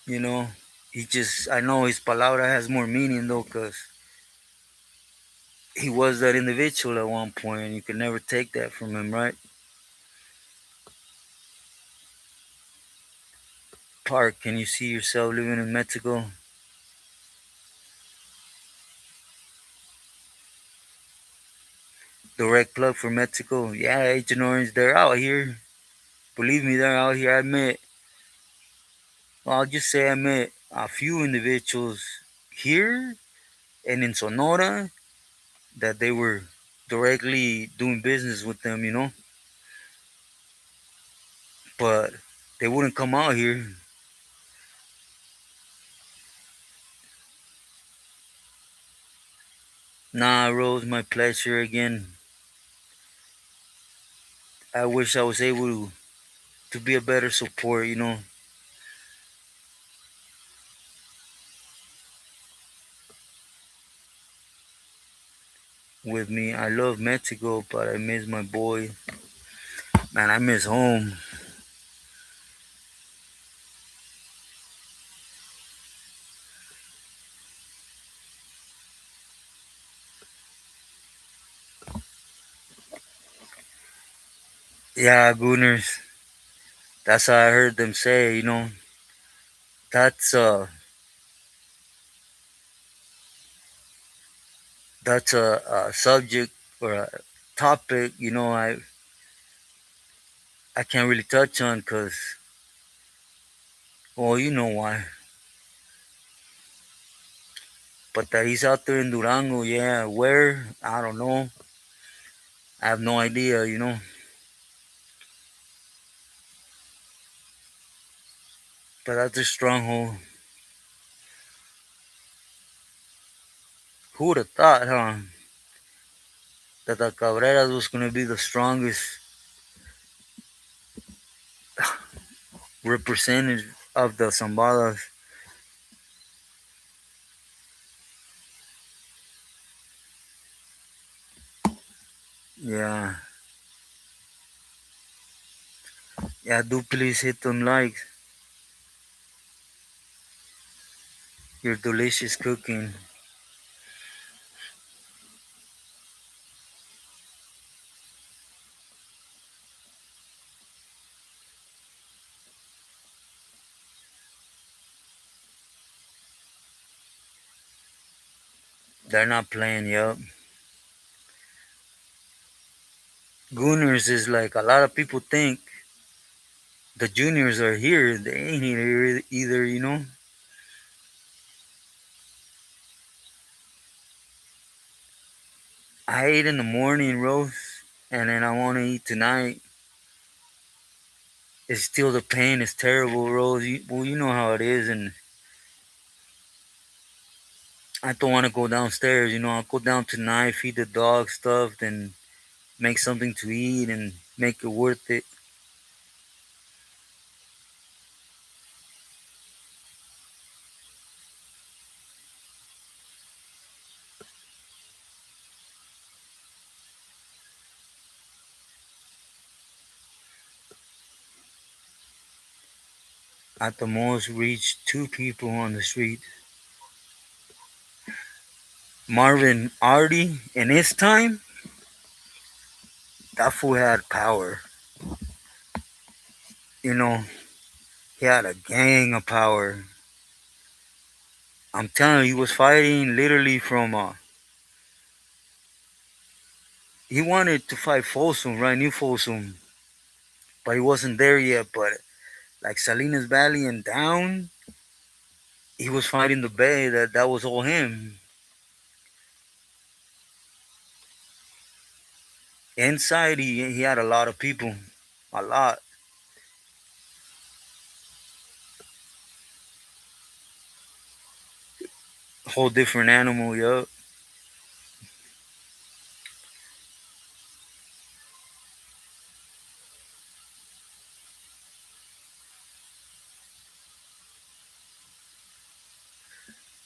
you know. I know his palabra has more meaning though because he was that individual at one point and you could never take that from him, right? Park, can you see yourself living in Mexico? Direct plug for Mexico. Yeah, Agent Orange, they're out here. Believe me, they're out here. I'll just say I met a few individuals here and in Sonora that they were directly doing business with them, but they wouldn't come out here. Nah, Rose, my pleasure again. I wish I was able to be a better support, with me. I love Mexico, but I miss my boy. Man, I miss home. Yeah, Gooners. That's how I heard them say. That's uh that's a subject or a topic, I can't really touch on because, well, you know why. But that he's out there in Durango, yeah. Where? I don't know. I have no idea. But that's a stronghold. Who would have thought, huh? That the Cabreras was going to be the strongest representative of the Zambadas. Yeah. Yeah, do please hit them likes. Your delicious cooking. They're not playing, yup. Gooners is like a lot of people think the juniors are here. They ain't here either. I ate in the morning roast, and then I want to eat tonight. It's still the pain. It's terrible, Rose. Well, you know how it is, and I don't want to go downstairs. I'll go down tonight, feed the dog stuff, then make something to eat and make it worth it. At the most, reach two people on the street. Marvin Artie, in his time, that fool had power. You know, he had a gang of power. I'm telling you, he was fighting literally from. He wanted to fight Folsom, right? New Folsom, but he wasn't there yet. But like Salinas Valley and down, he was fighting the Bay. That was all him. Inside, he had a lot of people, a lot. Whole different animal, yup.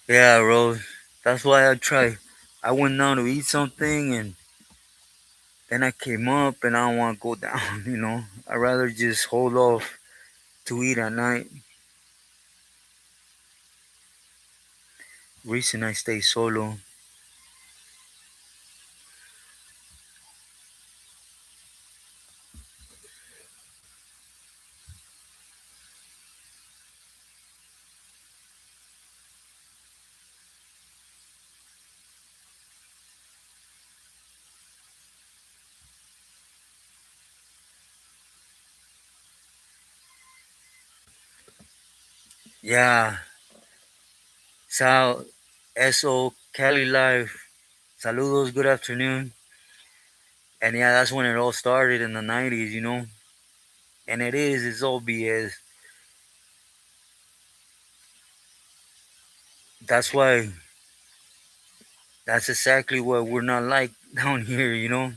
Yeah, Rose. That's why I tried. I went down to eat something and then I came up and I don't want to go down, you know. I'd rather just hold off to eat at night. Recent I stay solo. Yeah. Sal SO Cali Life. Saludos, good afternoon. And yeah, that's when it all started in the 90s, you know. And it's all BS. That's why, that's exactly what we're not like down here, you know.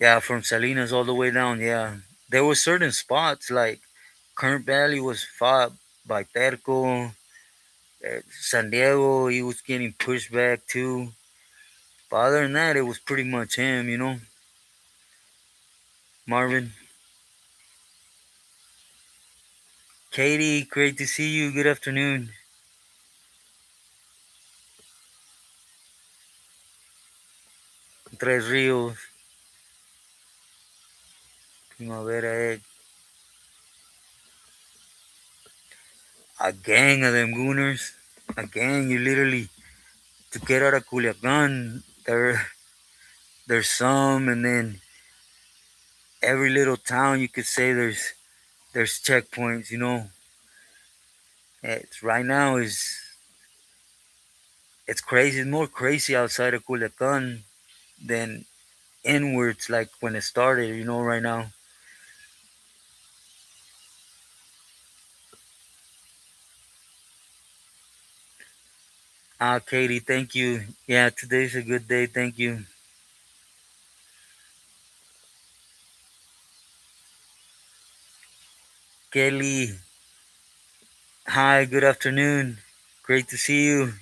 Yeah, from Salinas all the way down, yeah. There were certain spots like Current Valley was fought by Terco. San Diego, he was getting pushed back too. But other than that, it was pretty much him, you know. Marvin, Katie, great to see you. Good afternoon. Tres Rios, Primavera Egg. A gang of them gooners. A gang, you literally, to get out of Culiacan, there's some, and then every little town you could say there's checkpoints, you know. It's right now it's crazy. It's more crazy outside of Culiacan than inwards, like when it started, you know, right now. Ah, Katie, thank you. Yeah, today's a good day. Thank you. Kelly, hi, good afternoon. Great to see you.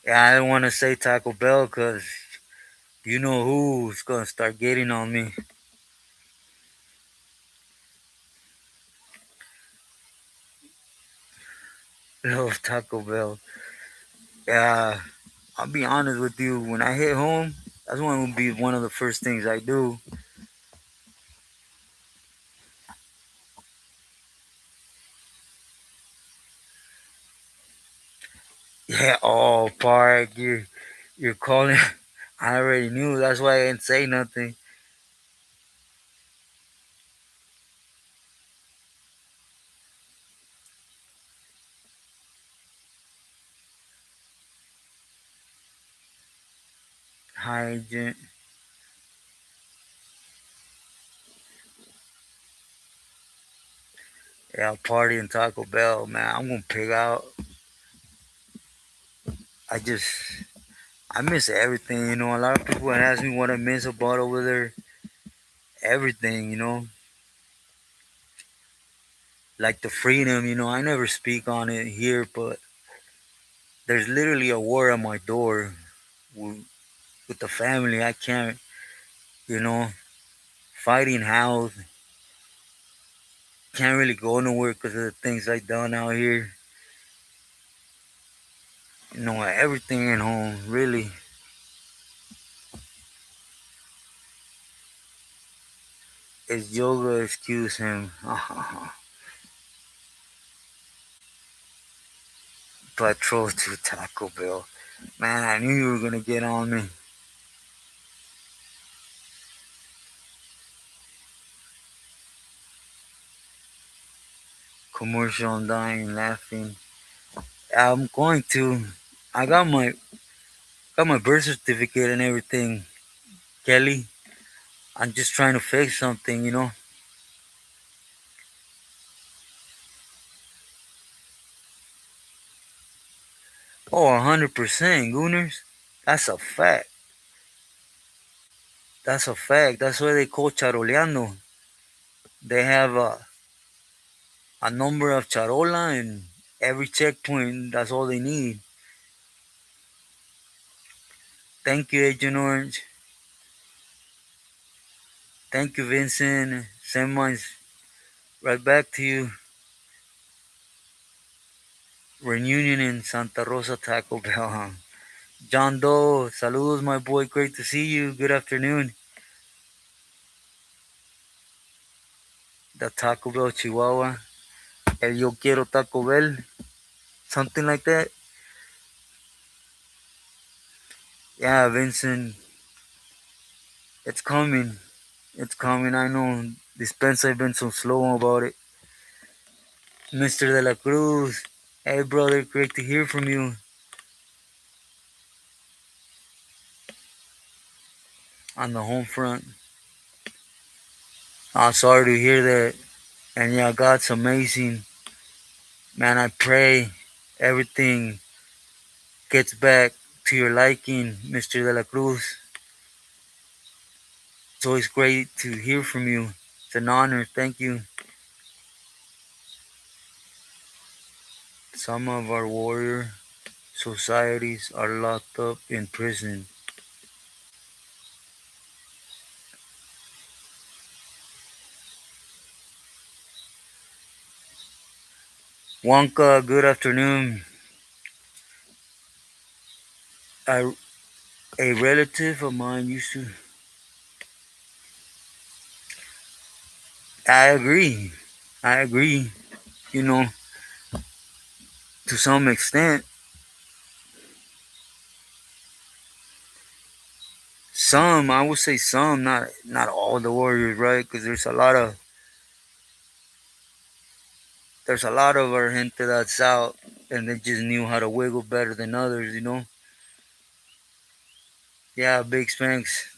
Yeah, I don't want to say Taco Bell because you know who's going to start getting on me. Love Taco Bell. Yeah, I'll be honest with you. When I hit home, that's one will be one of the first things I do. Yeah, oh, Park, you're calling. I already knew. That's why I didn't say nothing. Hi, Agent. Yeah, party and Taco Bell, man. I'm gonna pick out. I just I miss everything, you know. A lot of people ask me what I miss about over there. Everything, you know, like the freedom, you know. I never speak on it here, but there's literally a war at my door with, with the family. I can't, you know, fighting house. Can't really go nowhere because of the things like done out here. Everything at home, really. It's yoga, excuse him. Patrol to Taco Bell. Man, I knew you were gonna get on me. Commercial, I'm dying laughing. I'm going to. I got my birth certificate and everything, Kelly. I'm just trying to fix something. Oh, 100%, Gooners. That's a fact. That's a fact. That's why they call charoleando. They have a number of charola and every checkpoint, that's all they need. Thank you, Agent Orange. Thank you, Vincent. Send mine right back to you. Reunion in Santa Rosa Taco Bell. Huh? John Doe, saludos, my boy. Great to see you. Good afternoon. The Taco Bell Chihuahua. El Yo Quiero Taco Bell. Something like that. Yeah, Vincent. It's coming. It's coming. I know. Dispensa have been so slow about it. Mr. De La Cruz. Hey, brother. Great to hear from you on the home front. I'm sorry to hear that. And yeah, God's amazing. Man, I pray everything gets back to your liking, Mr. De La Cruz. It's always great to hear from you. It's an honor. Thank you. Some of our warrior societies are locked up in prison. Wonka, good afternoon. A, a relative of mine used to. I agree. I agree. You know, to some extent, some I would say some, not all the warriors, right? Because there's a lot of our gente that's out, and they just knew how to wiggle better than others. Yeah, big spanks.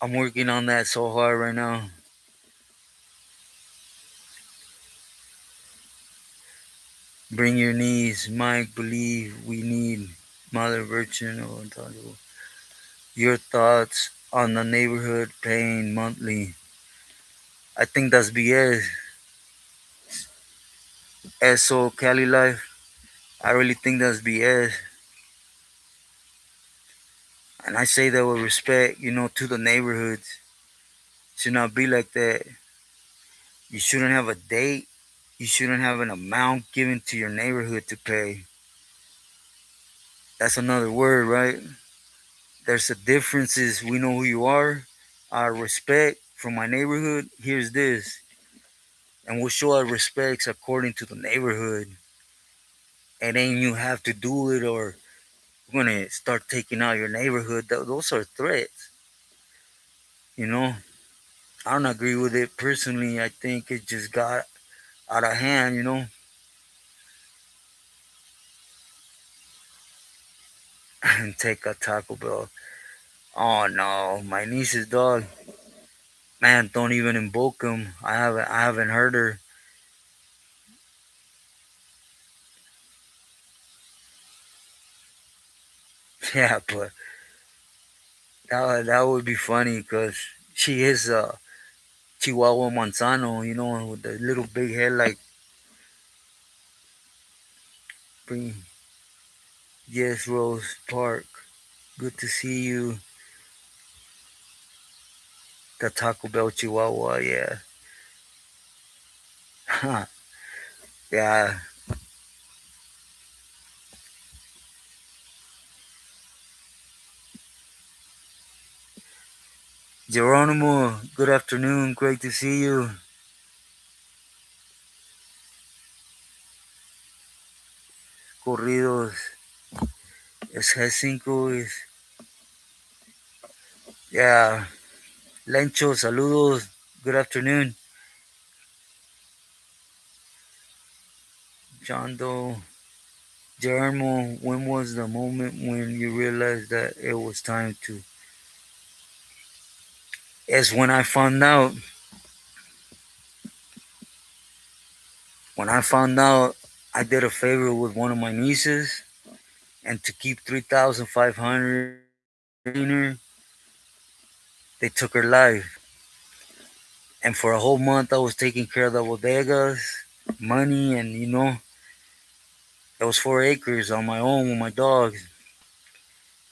I'm working on that so hard right now. Bring your knees, Mike. Believe we need Mother Virgin or Intangible. Your thoughts on the neighborhood paying monthly. I think that's BS. SO Cali Life. I really think that's BS. And I say that with respect, to the neighborhoods. It should not be like that. You shouldn't have a date. You shouldn't have an amount given to your neighborhood to pay. That's another word, right? There's a differences. We know who you are. Our respect from my neighborhood. Here's this, and we'll show our respects according to the neighborhood. And then you have to do it, or we're gonna start taking out your neighborhood. Those are threats. You know, I don't agree with it personally. I think it just got out of hand. And take a Taco Bell. Oh no, my niece's dog. Man, don't even invoke him. I haven't heard her. Yeah, but that would be funny because she is a Chihuahua Manzano, with the little big head like bring. Yes, Rose Park. Good to see you. The Taco Bell Chihuahua, yeah. Yeah, Geronimo, good afternoon. Great to see you. Corridos, es G5, yeah. Lencho, saludos. Good afternoon. John Doe, Guillermo, when was the moment when you realized that it was time to? It's when I found out. When I found out I did a favor with one of my nieces, and to keep 3,500 her, they took her life. And for a whole month, I was taking care of the bodegas, money, and it was 4 acres on my own with my dogs.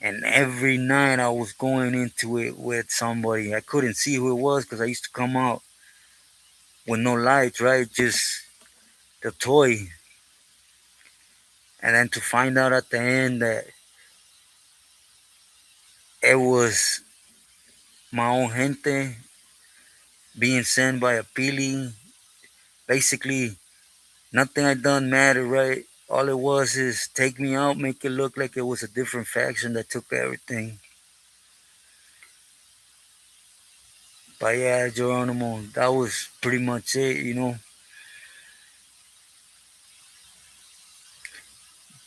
And every night I was going into it with somebody. I couldn't see who it was because I used to come out with no lights, right? Just the toy. And then to find out at the end that it was my own gente being sent by a pili. Basically, nothing I done mattered, right? All it was is take me out, make it look like it was a different faction that took everything. But yeah, Geronimo, that was pretty much it.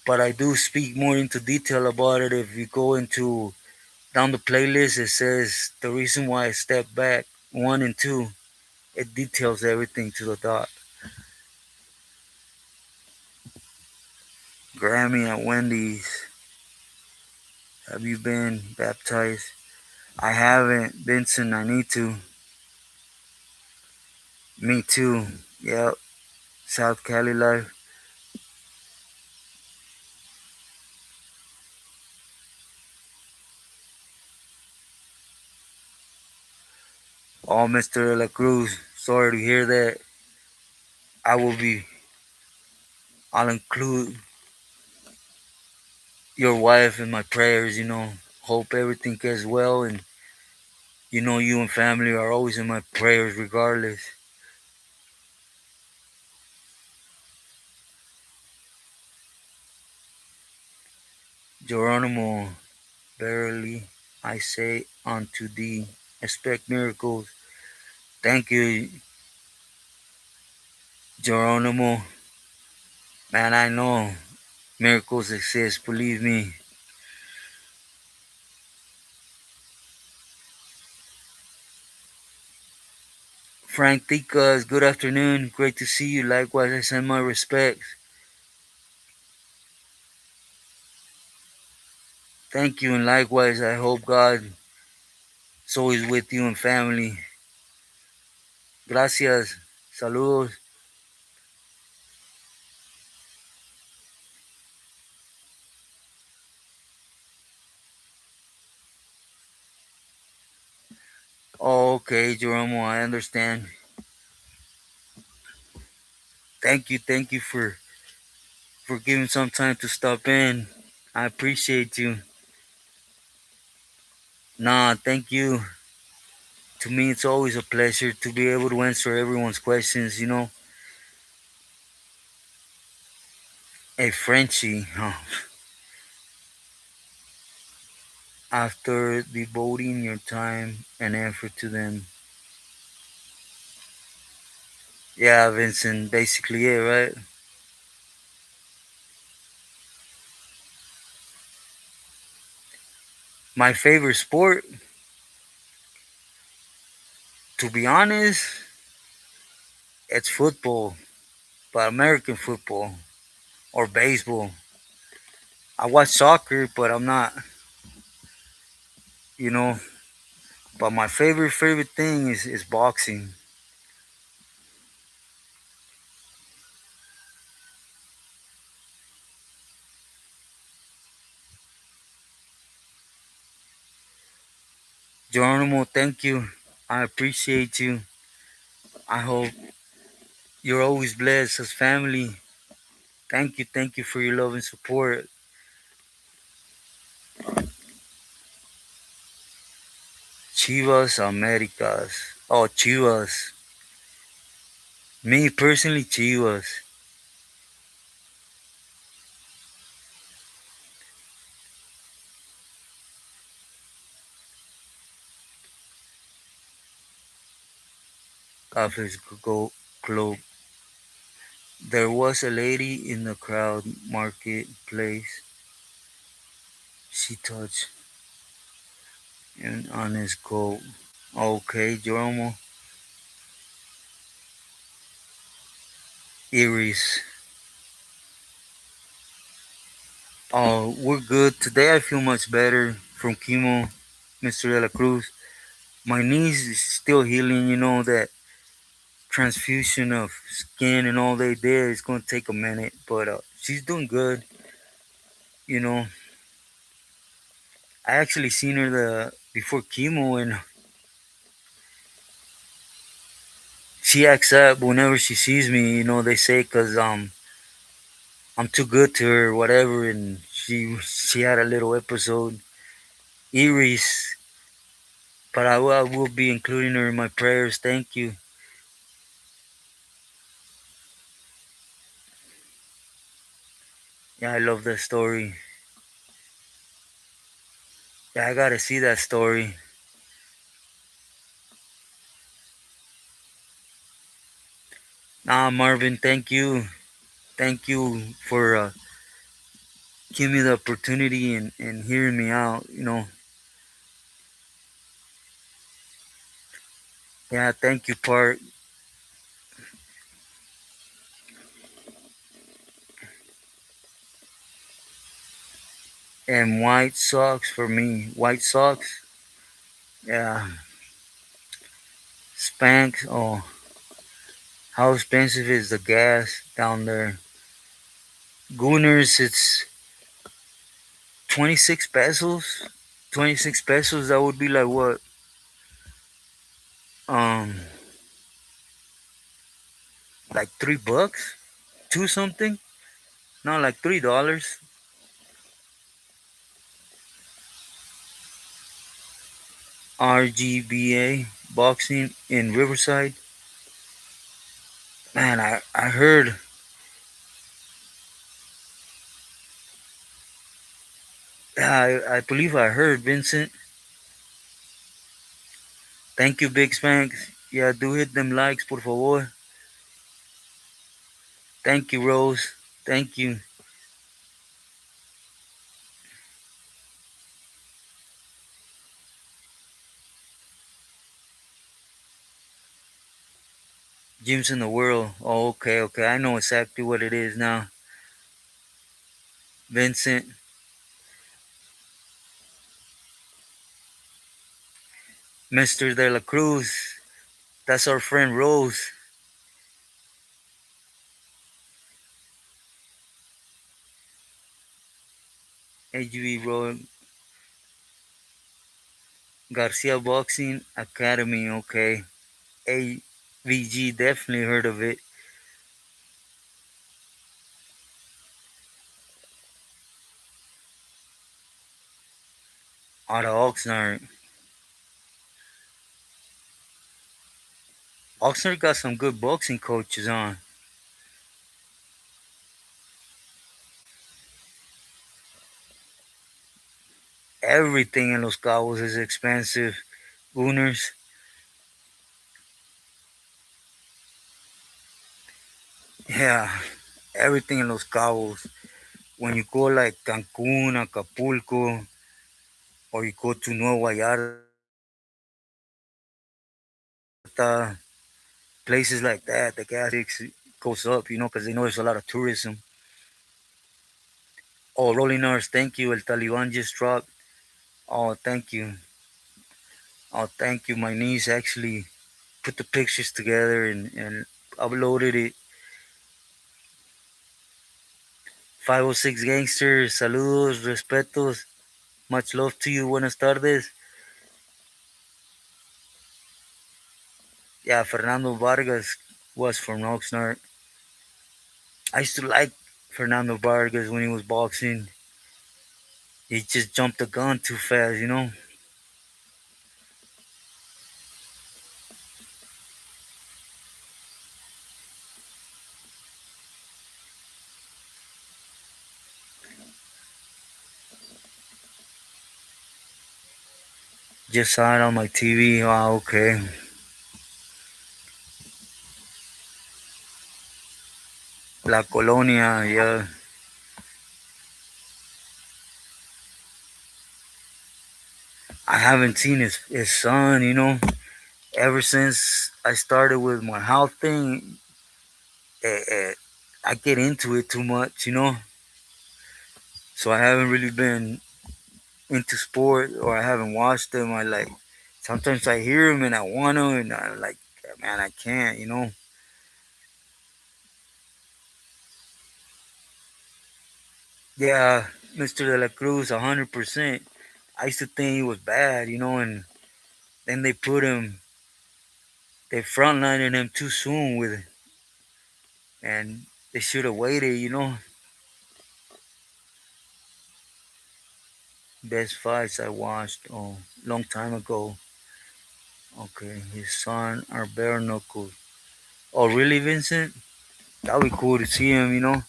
But I do speak more into detail about it. If you go into down the playlist, it says the reason why I stepped back, one and two. It details everything to the dot. Grammy at Wendy's. Have you been baptized? I haven't. Vincent, I need to. Me too. Yep. South Cali life. Oh, Mr. De La Cruz. Sorry to hear that. I will be. I'll include your wife in my prayers. Hope everything gets well, and you and family are always in my prayers regardless. Geronimo, verily I say unto thee, expect miracles. Thank you, Geronimo. Man, I know miracles exist, believe me. Frank Ticas, good afternoon. Great to see you. Likewise, I send my respects. Thank you, and likewise, I hope God is always with you and family. Gracias. Saludos. Oh, okay, Jeromo, I understand. Thank you for giving some time to stop in. I appreciate you. Nah, thank you. To me, it's always a pleasure to be able to answer everyone's questions. Hey, Frenchie, after devoting your time and effort to them. Yeah, Vincent, basically it, right? My favorite sport, to be honest, it's football, but American football or baseball. I watch soccer, but I'm not, you know. But my favorite thing is boxing. Geronimo, thank you. I appreciate you. I hope You're always blessed as family. Thank you for your love and support. Chivas Americas. Oh, Chivas. Me personally, Chivas. Cafes go globe. There was a lady in the crowd marketplace. She touched an honest gold. Okay, Jeromo. Iris. Oh, we're good. Today I feel much better from chemo, Mr. De La Cruz. My knees is still healing, that transfusion of skin and all they did is going to take a minute, but she's doing good. You know, I actually seen her the before chemo, and she acts up whenever she sees me. They say because I'm too good to her, or whatever, and she had a little episode, Iris, but I will be including her in my prayers. Thank you. Yeah, I love that story. Yeah, I gotta see that story. Nah, Marvin, thank you for giving me the opportunity and hearing me out. Yeah, thank you, Park. And White Sox for me. White Sox. Yeah. Spanx. Oh, how expensive is the gas down there? Gooners, it's 26 pesos. 26 pesos, that would be like what? Um, like $3? Two something? No, like $3. RGBA boxing in Riverside. Man, I heard, yeah, I believe I heard, Vincent. Thank you, Big Spanks. Yeah, do hit them likes, por favor. Thank you, Rose. Thank you. Gyms in the world. Oh, okay, okay. I know exactly what it is now. Vincent, Mr. De La Cruz. That's our friend Rose. AGB Road Garcia Boxing Academy. Okay. AVG, definitely heard of it. Out of Oxnard. Oxnard got some good boxing coaches on. Everything in Los Cabos is expensive. Gooners. Yeah. Everything in Los Cabos. When you go like Cancun, Acapulco, or you go to Nueva Vallarta, places like that, the gas goes up, because they know there's a lot of tourism. Oh, Rolling Hours, thank you. El Taliban just dropped. Oh, thank you. Oh, thank you. My niece actually put the pictures together and uploaded it. 506 Gangsters, saludos, respetos. Much love to you. Buenas tardes. Yeah, Fernando Vargas. was from Oxnard. I used to like Fernando Vargas when he was boxing. He just jumped the gun too fast, you know. Just saw it on my TV. Oh, okay. La Colonia, yeah. I haven't seen his son, you know. Ever since I started with my health thing, eh, eh, I get into it too much, you know. So I haven't really been into sport, or I haven't watched them. I like sometimes I hear them and I want to, and I like, man, I can't, you know. Yeah, Mr. De La Cruz, 100%. I used to think he was bad, you know, and then they frontlined him too soon with it, and they should have waited, you know. Best fights I watched, oh, long time ago. Okay, his son, are bare knuckles. Oh, really, Vincent? That'd be cool to see him, you know.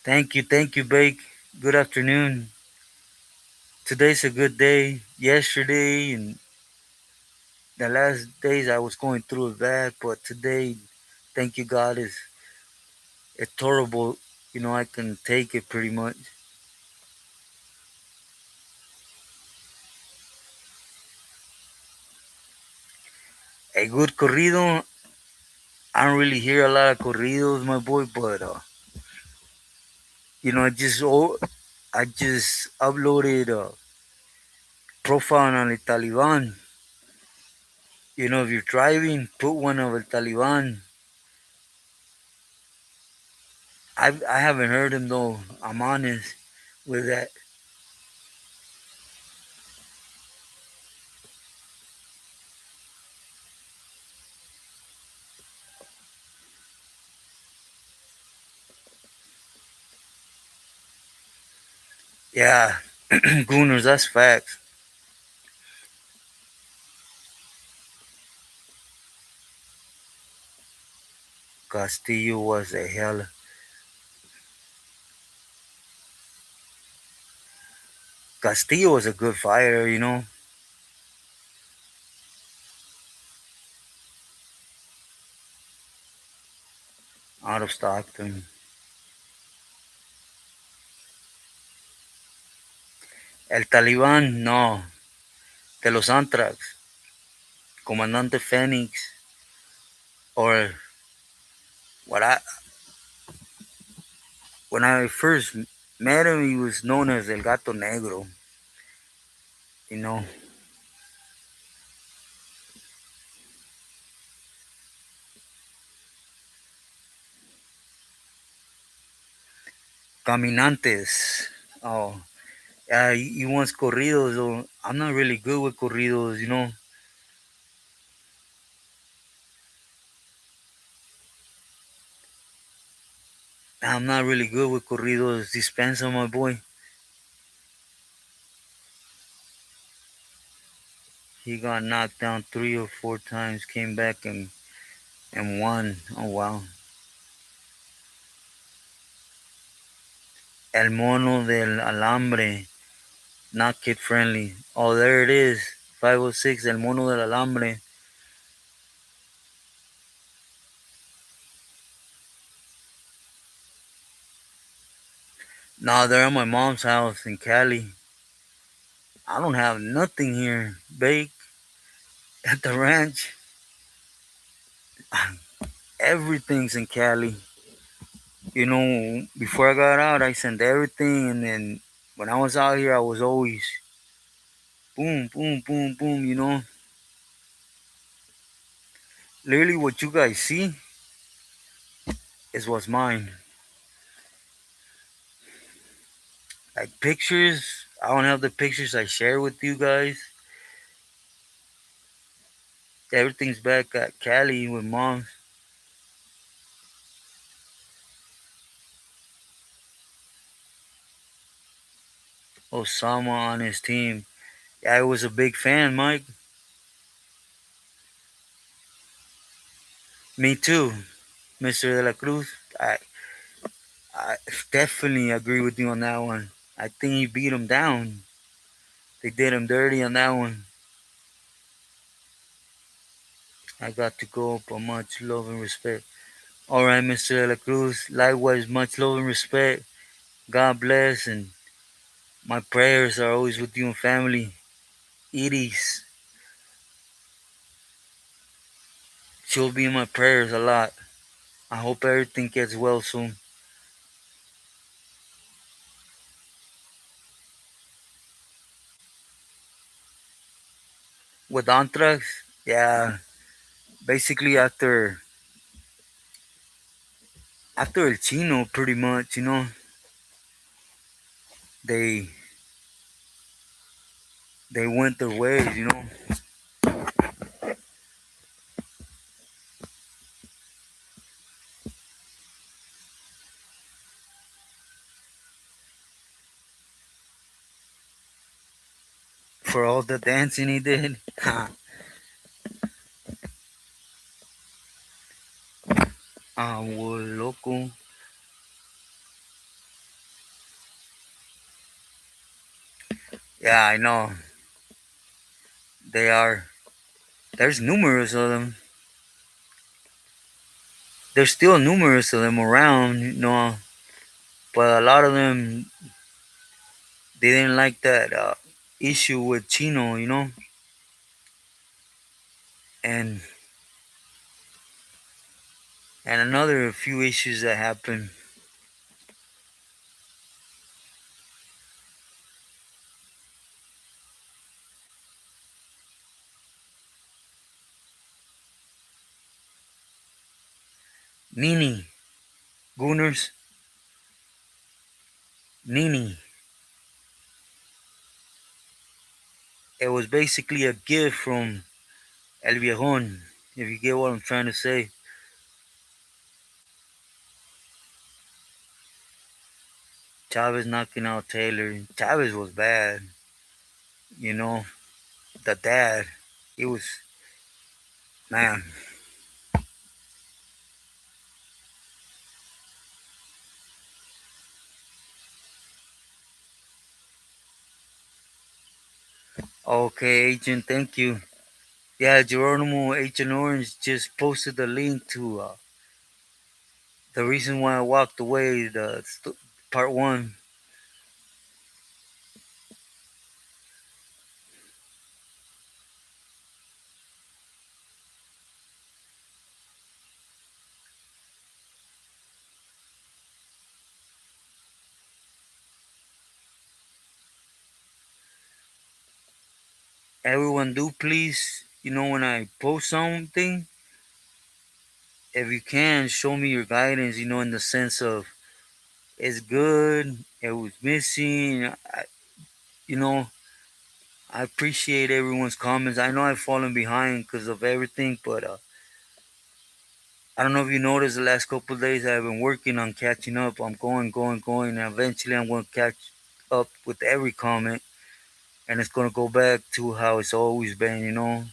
Thank you, Bake. Good afternoon. Today's a good day. Yesterday and the last days I was going through it bad, but today, thank you, God, is it's tolerable. You know, I can take it pretty much. A good corrido. I don't really hear a lot of corridos, my boy, but you know, I just uploaded a profile on the Taliban. You know, if you're driving, put one of the Taliban. I haven't heard him though. I'm honest with that. Yeah, Gooners, that's facts. Castillo was a hell. Castillo was a good fighter, you know, out of Stockton. El Taliban, no. De los Antrax, Comandante Phoenix, or what I when I first met him, he was known as El Gato Negro. You know, Caminantes. Oh, yeah, he wants corridos. So I'm not really good with corridos. You know, I'm not really good with corridos. Dispensa, my boy. He got knocked down 3 or 4 times, came back and won. Oh wow. El mono del alambre, not kid friendly. Oh, there it is. 506, El mono del alambre. No, they're at my mom's house in Cali. I don't have nothing here. Bake at the ranch. Everything's in Cali. You know, before I got out, I sent everything, and then when I was out here, I was always boom, boom, boom, boom. You know, literally what you guys see is what's mine. Like pictures, I don't have the pictures I share with you guys. Everything's back at Cali with mom. Osama on his team. Yeah, I was a big fan, Mike. Me too, Mr. De La Cruz. I definitely agree with you on that one. I think he beat him down. They did him dirty on that one. I got to go, but much love and respect. All right, Mr. De La Cruz. Likewise, much love and respect. God bless, and my prayers are always with you and family. Edie's, she'll be in my prayers a lot. I hope everything gets well soon. With Anthrax, yeah, basically after El Chino, pretty much, they they went their ways. For all the dancing he did. Loco. Yeah, I know. They are. There's numerous of them. There's still numerous of them around. But a lot of them, they didn't like that issue with Chino. And and another few issues that happened. Nini, Gooners, Nini. It was basically a gift from El Viejon, if you get what I'm trying to say. Chavez knocking out Taylor. Chavez was bad, you know. The dad, he was, man. Okay, Agent, thank you. Yeah, Geronimo Agent Orange just posted the link to the reason why I walked away, part one. Everyone, do please, when I post something, if you can, show me your guidance, in the sense of it's good, it was missing. You know, I appreciate everyone's comments. I know I've fallen behind because of everything, but I don't know if you noticed the last couple of days I've been working on catching up. I'm going, and eventually I'm going to catch up with every comment, and it's going to go back to how it's always been.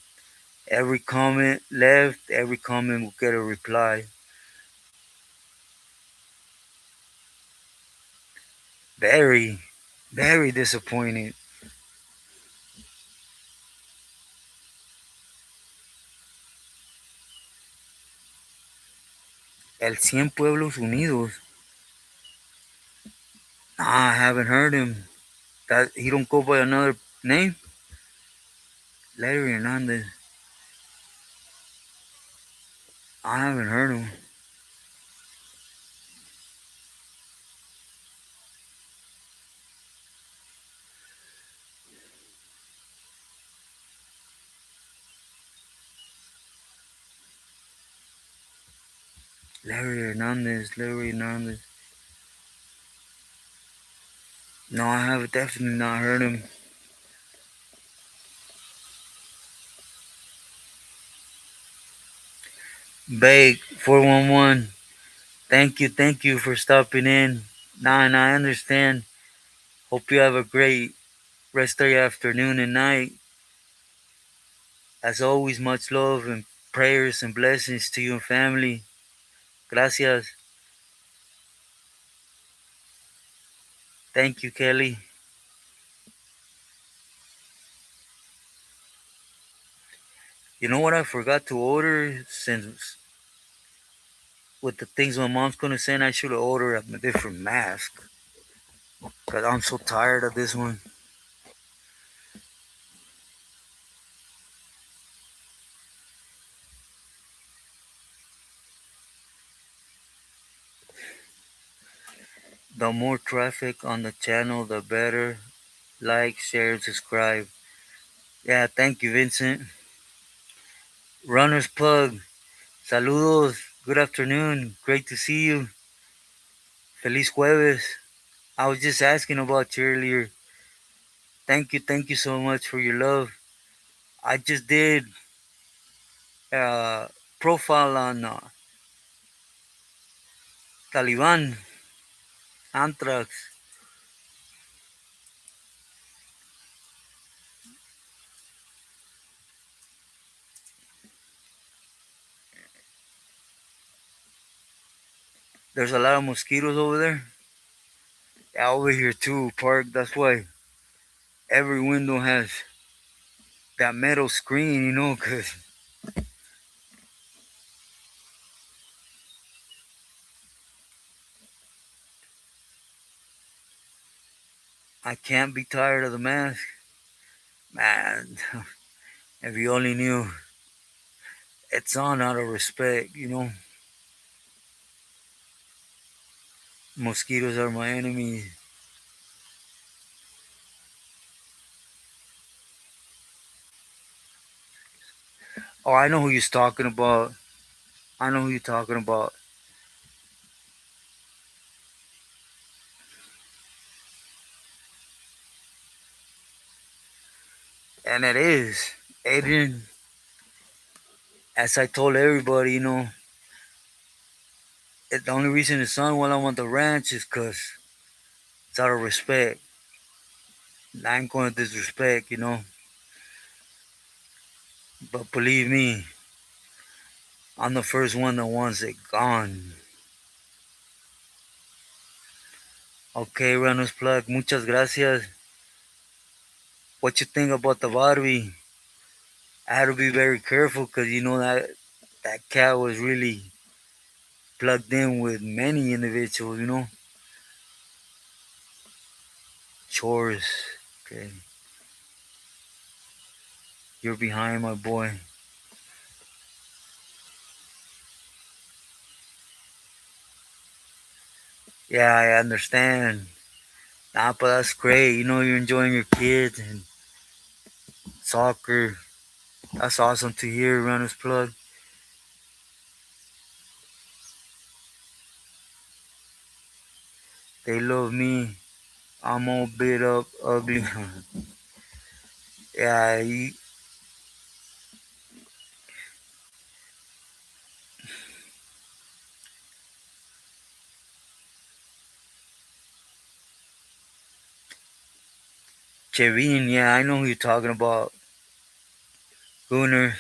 Every comment left, every comment will get a reply. Very, very disappointed. El Cien Pueblos Unidos. Nah, I haven't heard him. That he don't go by another name. Larry Hernandez. I haven't heard him. Larry Hernandez. Larry Hernandez. No, I have definitely not heard him. Bake 411. Thank you for stopping in. Nah, and I understand. Hope you have a great rest of your afternoon and night. As always, much love and prayers and blessings to you and family. Gracias. Thank you, Kelly. You know what I forgot to order? Since with the things my mom's gonna send, I should have ordered a different mask. Cause I'm so tired of this one. The more traffic on the channel, the better. Like, share, and subscribe. Yeah, thank you, Vincent. Runner's plug. Saludos. Good afternoon. Great to see you. Feliz jueves. I was just asking about you earlier. Thank you so much for your love. I just did a profile on Taliban, Anthrax. There's a lot of mosquitoes over there. Yeah, over here too, Park. That's why every window has that metal screen, because I can't be tired of the mask. Man, if you only knew, it's on out of respect. Mosquitoes are my enemy. Oh, I know who you're talking about. I know who you're talking about. And it is. Adrian, as I told everybody, the only reason it's on while I'm on the ranch is because it's out of respect. I ain't going to disrespect. But believe me, I'm the first one that wants it gone. Okay, Ranos Plug, muchas gracias. What you think about the Barbie? I had to be very careful because that cat was really plugged in with many individuals. Chores. Okay, you're behind, my boy. Yeah, I understand. Nah, but that's great. You're enjoying your kids and soccer. That's awesome to hear, Runners Plug. They love me. I'm all bit up, ugly. Yeah, Chevin, yeah, I know who you're talking about. Gunner,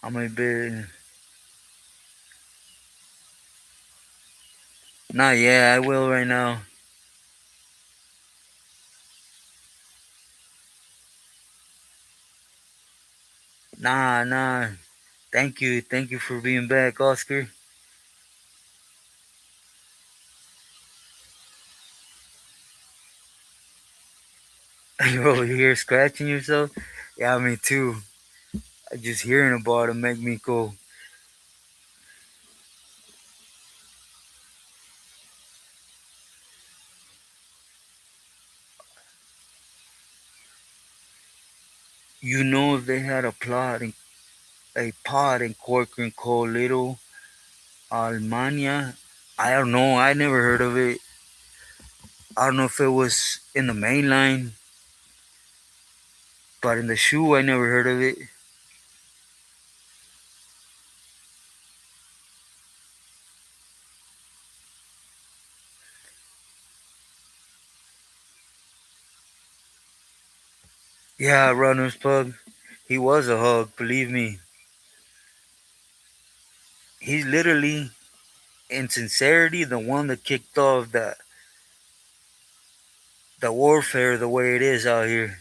I'm a bit. Not yet, I will right now. Nah. Thank you for being back, Oscar. You're over here scratching yourself. Yeah, me too. Just hearing about it make me go. They had a plot, a pod in Corcoran called Little. Almania. I don't know. I never heard of it. I don't know if it was in the main line, but in the shoe, I never heard of it. Yeah, Runner's Pug. He was a hug, believe me. He's literally, in sincerity, the one that kicked off the warfare the way it is out here.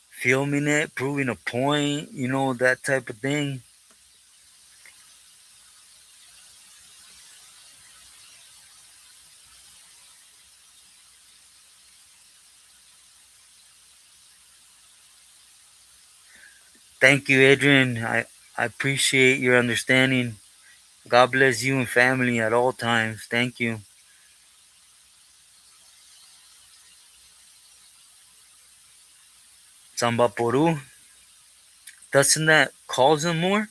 Filming it, proving a point, that type of thing. Thank you, Adrian. I appreciate your understanding. God bless you and family at all times. Thank you. Sambaporu, doesn't that calls him more?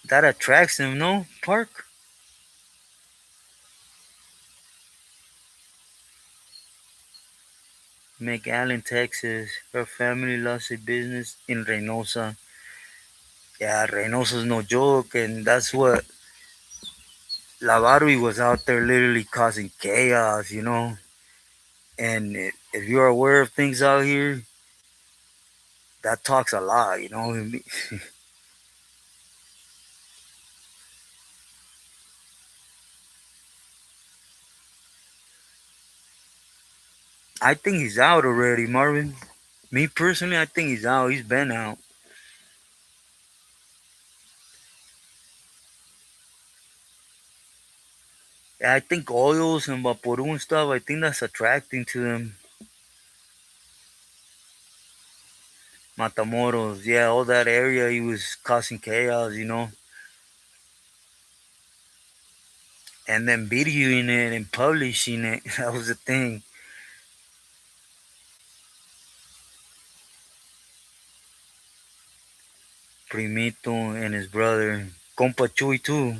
That attracts him, no? Park? McAllen, Texas. Her family lost a business in Reynosa. Yeah, Reynosa's no joke, and that's what Lavarui was out there literally causing chaos. And if you're aware of things out here, that talks a lot. I think he's out already, Marvin. Me personally, I think he's out. He's been out. Yeah, I think oils and Vaporu and stuff, I think that's attracting to them. Matamoros, yeah, all that area, he was causing chaos. And then videoing it and publishing it, that was the thing. Primito and his brother, Compa Chuy too.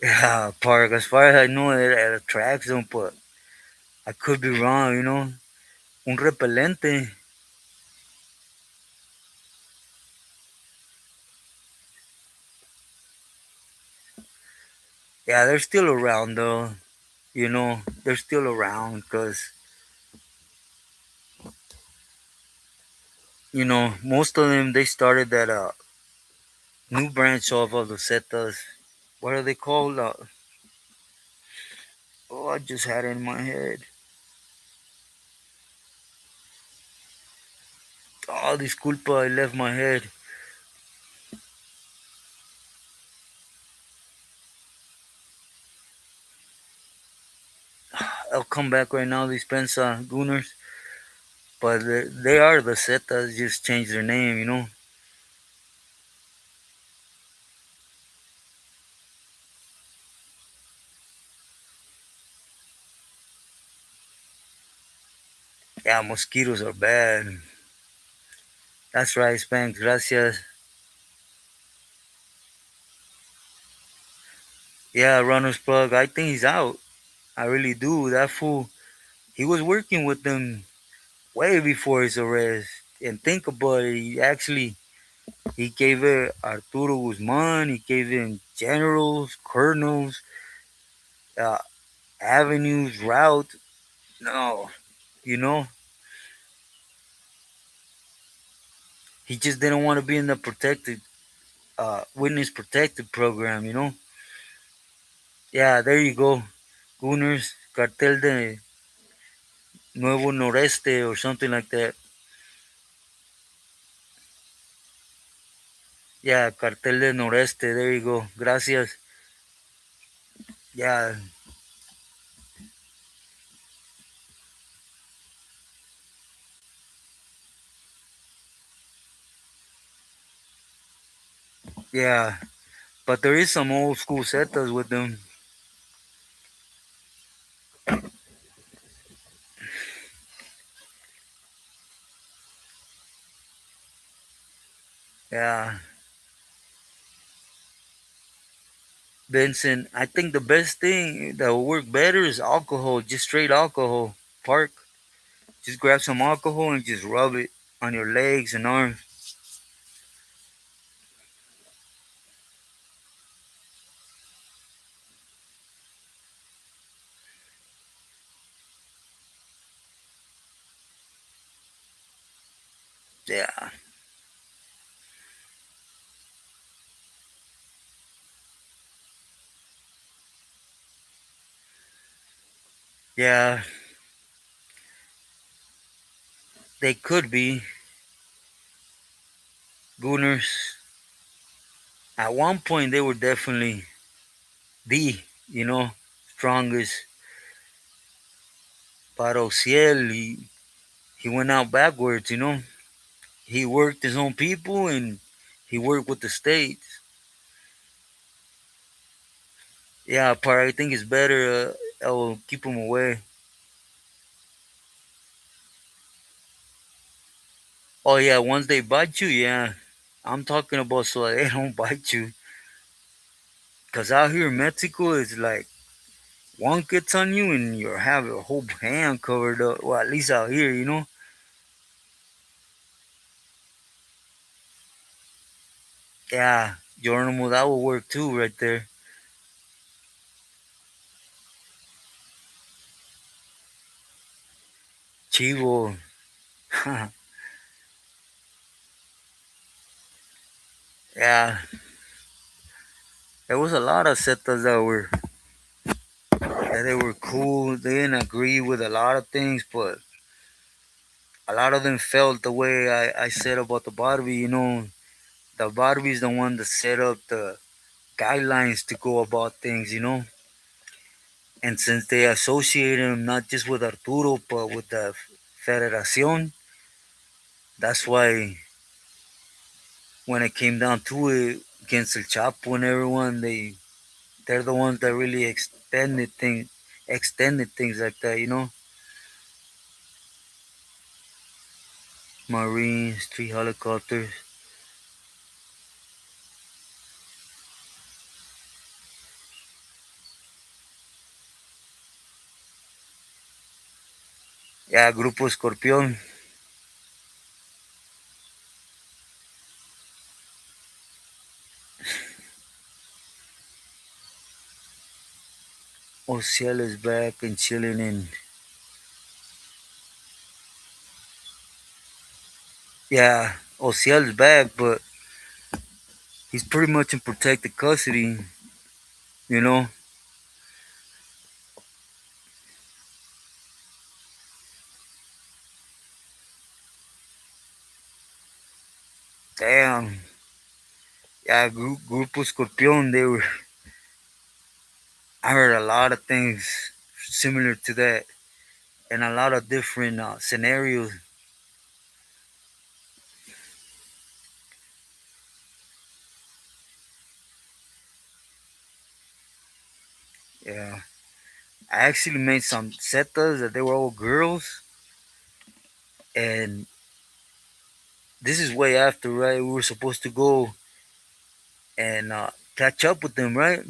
Yeah, Park, as far as I know, it attracts them, but I could be wrong. Un repelente. Yeah, they're still around though. They're still around because, most of them, they started that new branch off of the Zetas. What are they called? Oh, I just had it in my head. Oh, disculpa, I left my head. I'll come back right now, Dispensa Gooners. But they are the Zetas, just changed their name. Yeah, mosquitoes are bad. That's right, Spanx. Gracias. Yeah, Runner's Plug. I think he's out. I really do. That fool, he was working with them way before his arrest. And think about it, he gave it Arturo Guzman, he gave him generals, colonels, uh, avenues, route. No, you know, he just didn't want to be in the protected, witness protected program. Yeah, there you go. Gooners, Cartel de Nuevo Noreste or something like that. Yeah, Cartel de Noreste, there you go. Gracias. Yeah, yeah. But there is some old school setas with them. Yeah, Benson. I think the best thing that will work better is alcohol, just straight alcohol. Park. Just grab some alcohol and just rub it on your legs and arms. Yeah, yeah, they could be Gooners. At one point, they were definitely the, you know, strongest. But Ociel, he went out backwards, you know. He worked his own people and he worked with the states. Yeah, part I think it's better. I will keep him away. Oh yeah, once they bite you, yeah. I'm talking about so they don't bite you. Cause out here in Mexico, it's like one gets on you and you have your whole hand covered up. Well, at least out here, you know. Yeah, Geronimo, that will work too, right there. Chivo, yeah, there was a lot of setas that they were cool. They didn't agree with a lot of things, but a lot of them felt the way I said about the Barbie. You know, the Barbie's the one that set up the guidelines to go about things. You know, and since they associated him not just with Arturo but with the Federacion, that's why when it came down to it against El Chapo and everyone, they're the ones that really extended things like that. You know, Marines, 3 helicopters. Yeah, Grupo Escorpión. Ociel is back and chilling in. Yeah, Ociel's back, but he's pretty much in protected custody. You know, damn. Yeah, Grupo Escorpión. They were. I heard a lot of things similar to that, and a lot of different scenarios. Yeah, I actually made some setas that they were all girls, and this is way after, right? We were supposed to go and catch up with them, right?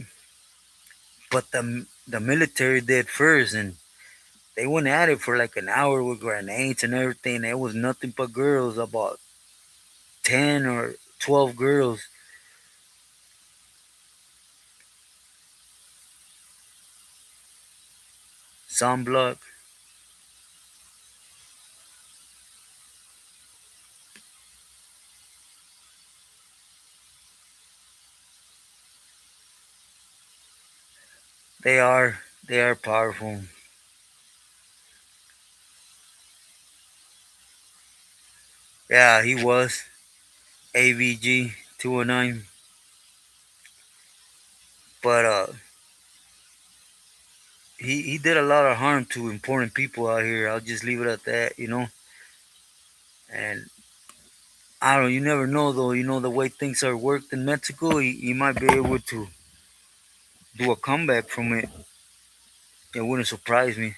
But the military did first, and they went at it for like an hour with grenades and everything. It was nothing but girls, about 10 or 12 girls. Sunblock, they are powerful. Yeah, he was AVG 209, but he did a lot of harm to important people out here. I'll just leave it at that, you know. And I don't. You never know, though. You know the way things are worked in Mexico. He might be able to do a comeback from it. It wouldn't surprise me.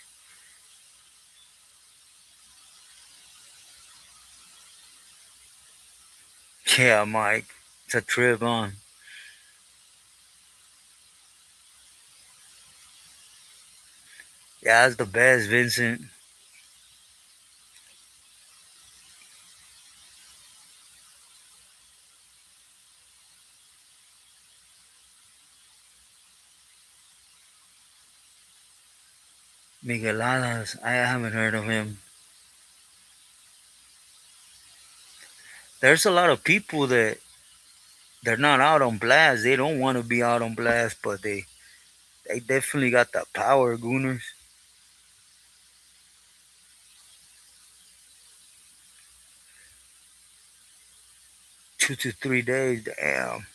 Yeah, Mike. It's a trip on. Yeah, that's the best, Vincent. Miguel Alas, I haven't heard of him. There's a lot of people that they're not out on blast. They don't want to be out on blast, but they definitely got the power, Gooners. 2 to 3 days, damn.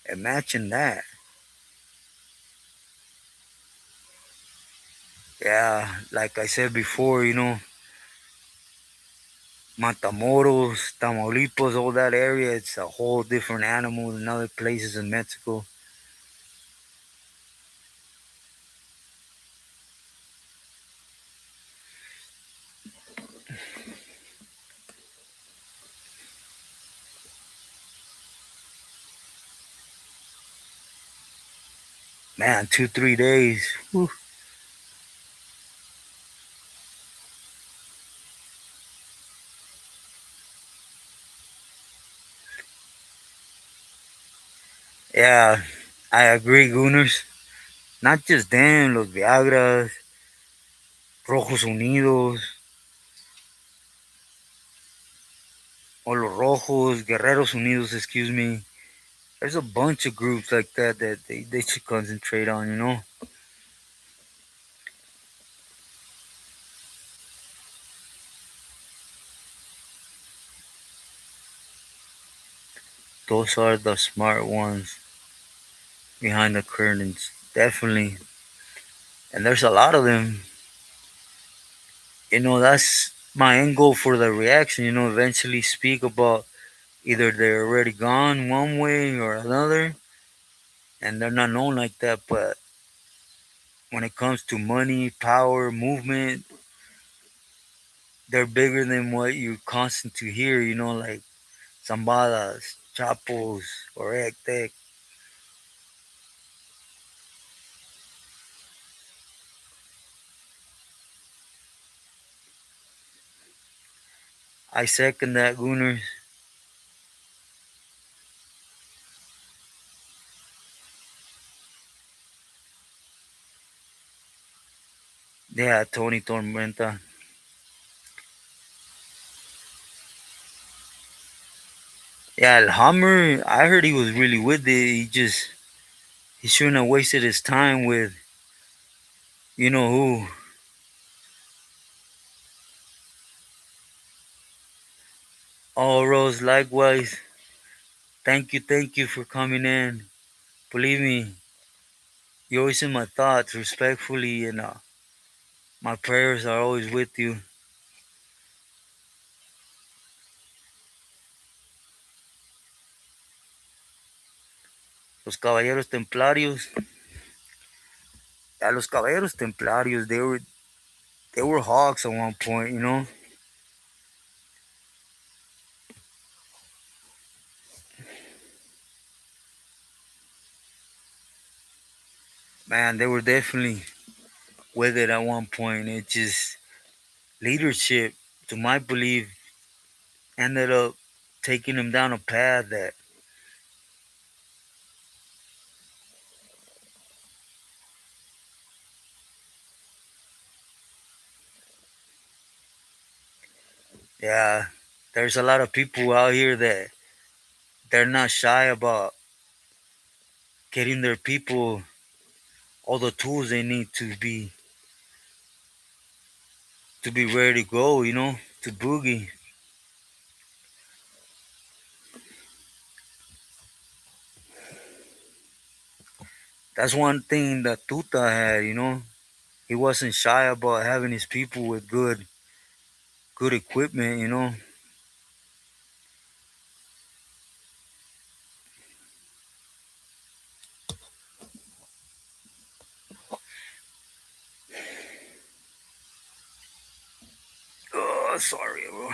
Imagine that. Yeah, like I said before, Matamoros, Tamaulipas, all that area, it's a whole different animal than other places in Mexico. Man, 2, 3 days. Whew. Yeah, I agree, Gooners. Not just them, Los Viagras, Rojos Unidos, or Los Rojos, Guerreros Unidos, excuse me. There's a bunch of groups like that that they should concentrate on. Those are the smart ones behind the curtains. Definitely. And there's a lot of them. That's my end goal for the reaction, eventually speak about either they're already gone one way or another, and they're not known like that, but when it comes to money, power, movement, they're bigger than what you constant to hear, like Zambadas, Chapos, or Ectec. I second that, Gooners. Yeah, Tony Tormenta. Yeah, El Hammer, I heard he was really with it. He shouldn't have wasted his time with, you know who. All Rose, likewise. Thank you for coming in. Believe me, you're always in my thoughts, respectfully, and my prayers are always with you. Los Caballeros Templarios, los Caballeros Templarios, they were hawks at one point. Man, they were definitely with it at one point. It just leadership, to my belief, ended up taking them down a path that, yeah, there's a lot of people out here that they're not shy about getting their people all the tools they need to be ready to go, to boogie. That's one thing that Tuta had. He wasn't shy about having his people with good equipment. Oh, sorry, bro.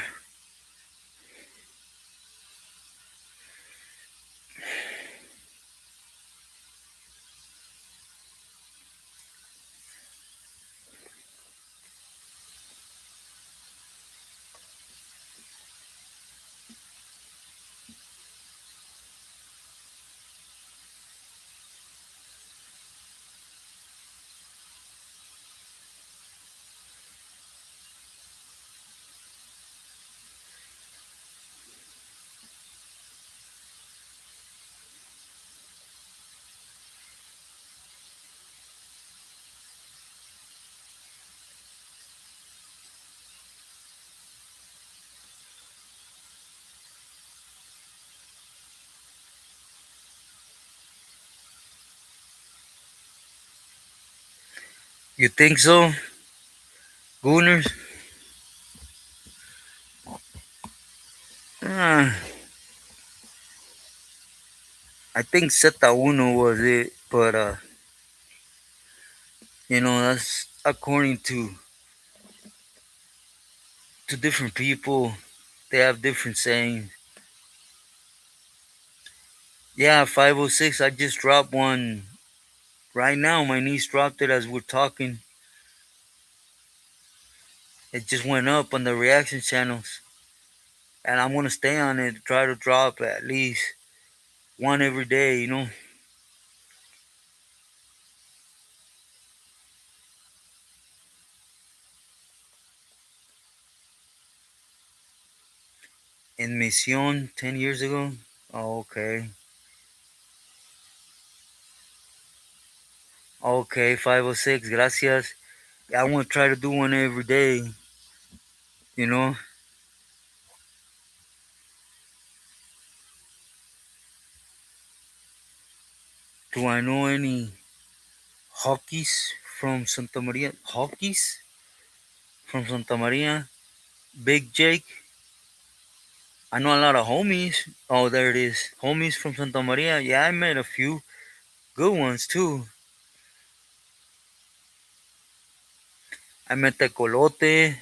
You think so, Gooners? Uh, I think Zeta Uno was it, but that's according to different people. They have different sayings. Yeah, 506. I just dropped one right now. My niece dropped it as we're talking. It just went up on the reaction channels, and I'm gonna stay on it. Try to drop at least one every day. In Mission 10 years ago. Oh, okay. Okay, 506. Gracias. Yeah, I want to try to do one every day. You know, do I know any hockeys from Santa Maria? Hockeys from Santa Maria? Big Jake? I know a lot of homies. Oh, there it is. Homies from Santa Maria. Yeah, I met a few good ones too. I met Tecolote.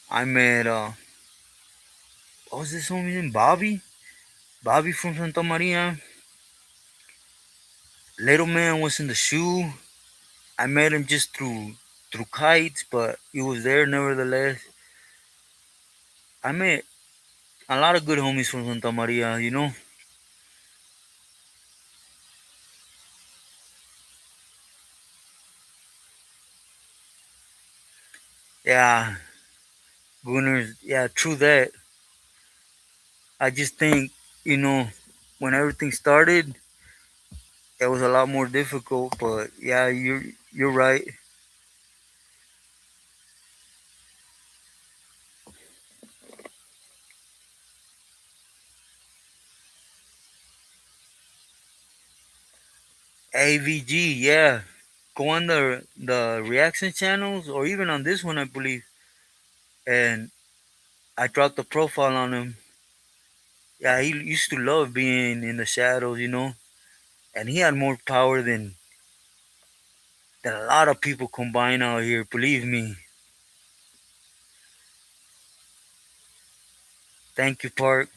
I met, what was this homie's name? Bobby? Bobby from Santa Maria. Little man was in the shoe. I met him just through kites, but he was there nevertheless. I met a lot of good homies from Santa Maria. Yeah, Gunners. Yeah, true that. I just think, you know, when everything started, it was a lot more difficult. But yeah, you're right. AVG, yeah. Go on the reaction channels or even on this one, I believe. And I dropped a profile on him. Yeah, he used to love being in the shadows. And he had more power than a lot of people combined out here. Believe me. Thank you, Park.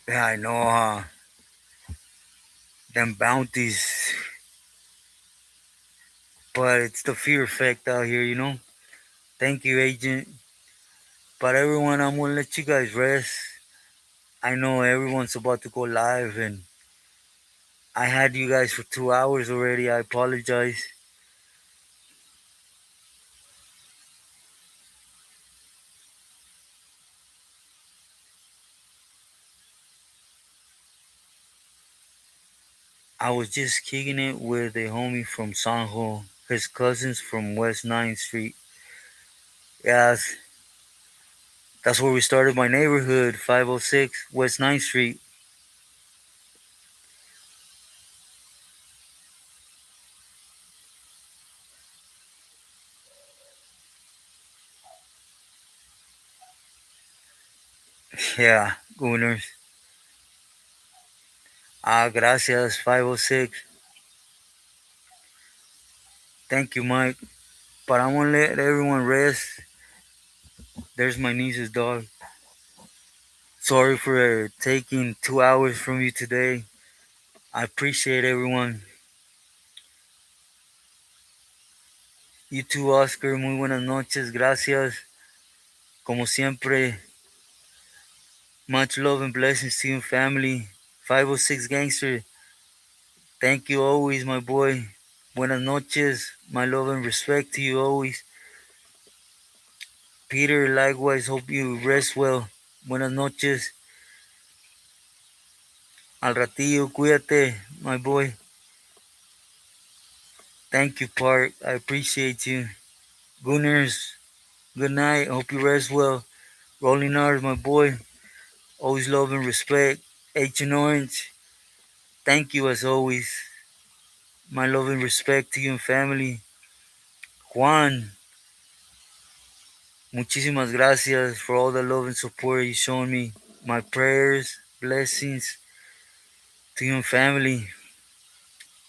Yeah, I know. Them bounties, but it's the fear effect out here. Thank you, Agent. But everyone, I'm gonna let you guys rest. I know everyone's about to go live, and I had you guys for 2 hours already. I apologize. I was just kicking it with a homie from Sanjo, his cousins from West 9th Street. Yeah, that's where we started my neighborhood, 506 West 9th Street. Yeah, Gooners. Gracias, 506. Thank you, Mike. But I want to let everyone rest. There's my niece's dog. Sorry for taking 2 hours from you today. I appreciate everyone. You too, Oscar. Muy buenas noches. Gracias. Como siempre, much love and blessings to you, family. 506 Gangster. Thank you always, my boy. Buenas noches. My love and respect to you always. Peter, likewise, hope you rest well. Buenas noches. Al ratillo, cuídate, my boy. Thank you, Park. I appreciate you. Gunners, good night. Hope you rest well. Rolling R's, my boy. Always love and respect. Agent Orange, thank you as always. My love and respect to you and family. Juan, muchísimas gracias for all the love and support you've shown me. My prayers, blessings to you and family.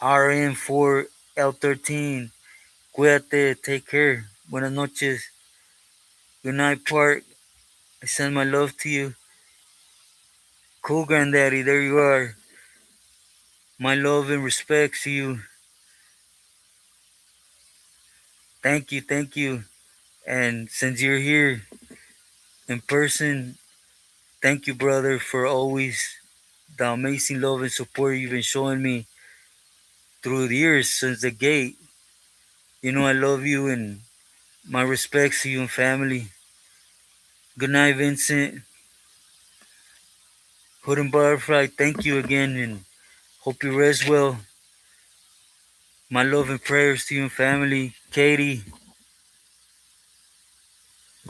RM4L13, cuídate, take care. Buenas noches. Good night, Park. I send my love to you. Cool, Granddaddy, there you are. My love and respect to you. Thank you, thank you. And since you're here in person, thank you, brother, for always the amazing love and support you've been showing me through the years since the gate. You know I love you and my respects to you and family. Good night, Vincent. Hood and Butterfly, thank you again and hope you rest well. My love and prayers to you and family. Katie,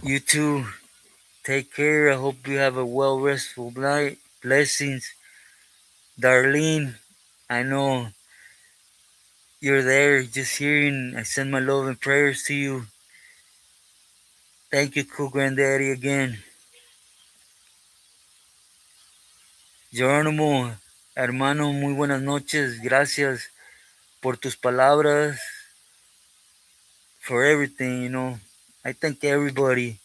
you too. Take care. I hope you have a well restful night. Blessings. Darlene, I know you're there just hearing. I send my love and prayers to you. Thank you, cool granddaddy, again. Jerónimo, hermano, muy buenas noches. Gracias por tus palabras, for everything, you know. I thank everybody.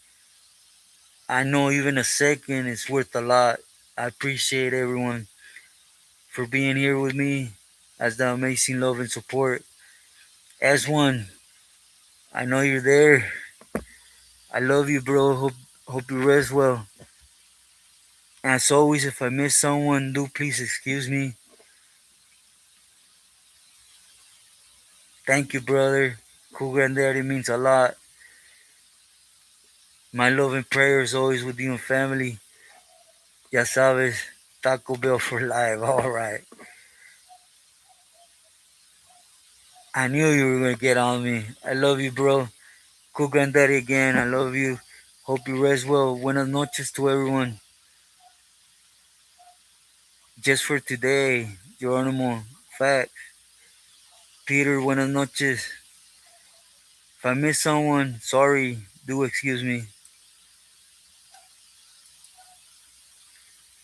I know even a second is worth a lot. I appreciate everyone for being here with me as the amazing love and support. As one, I know you're there. I love you, bro. Hope you rest well. As always, if I miss someone, do please excuse me. Thank you, brother. Cool granddaddy means a lot. My love and prayers always with you and family. Ya sabes, Taco Bell for life. All right. I knew you were gonna get on me. I love you, bro. Cool granddaddy again. I love you. Hope you rest well. Buenas noches to everyone. Just for today, Geronimo, fact. Peter, buenas noches. If I miss someone, sorry. Do excuse me.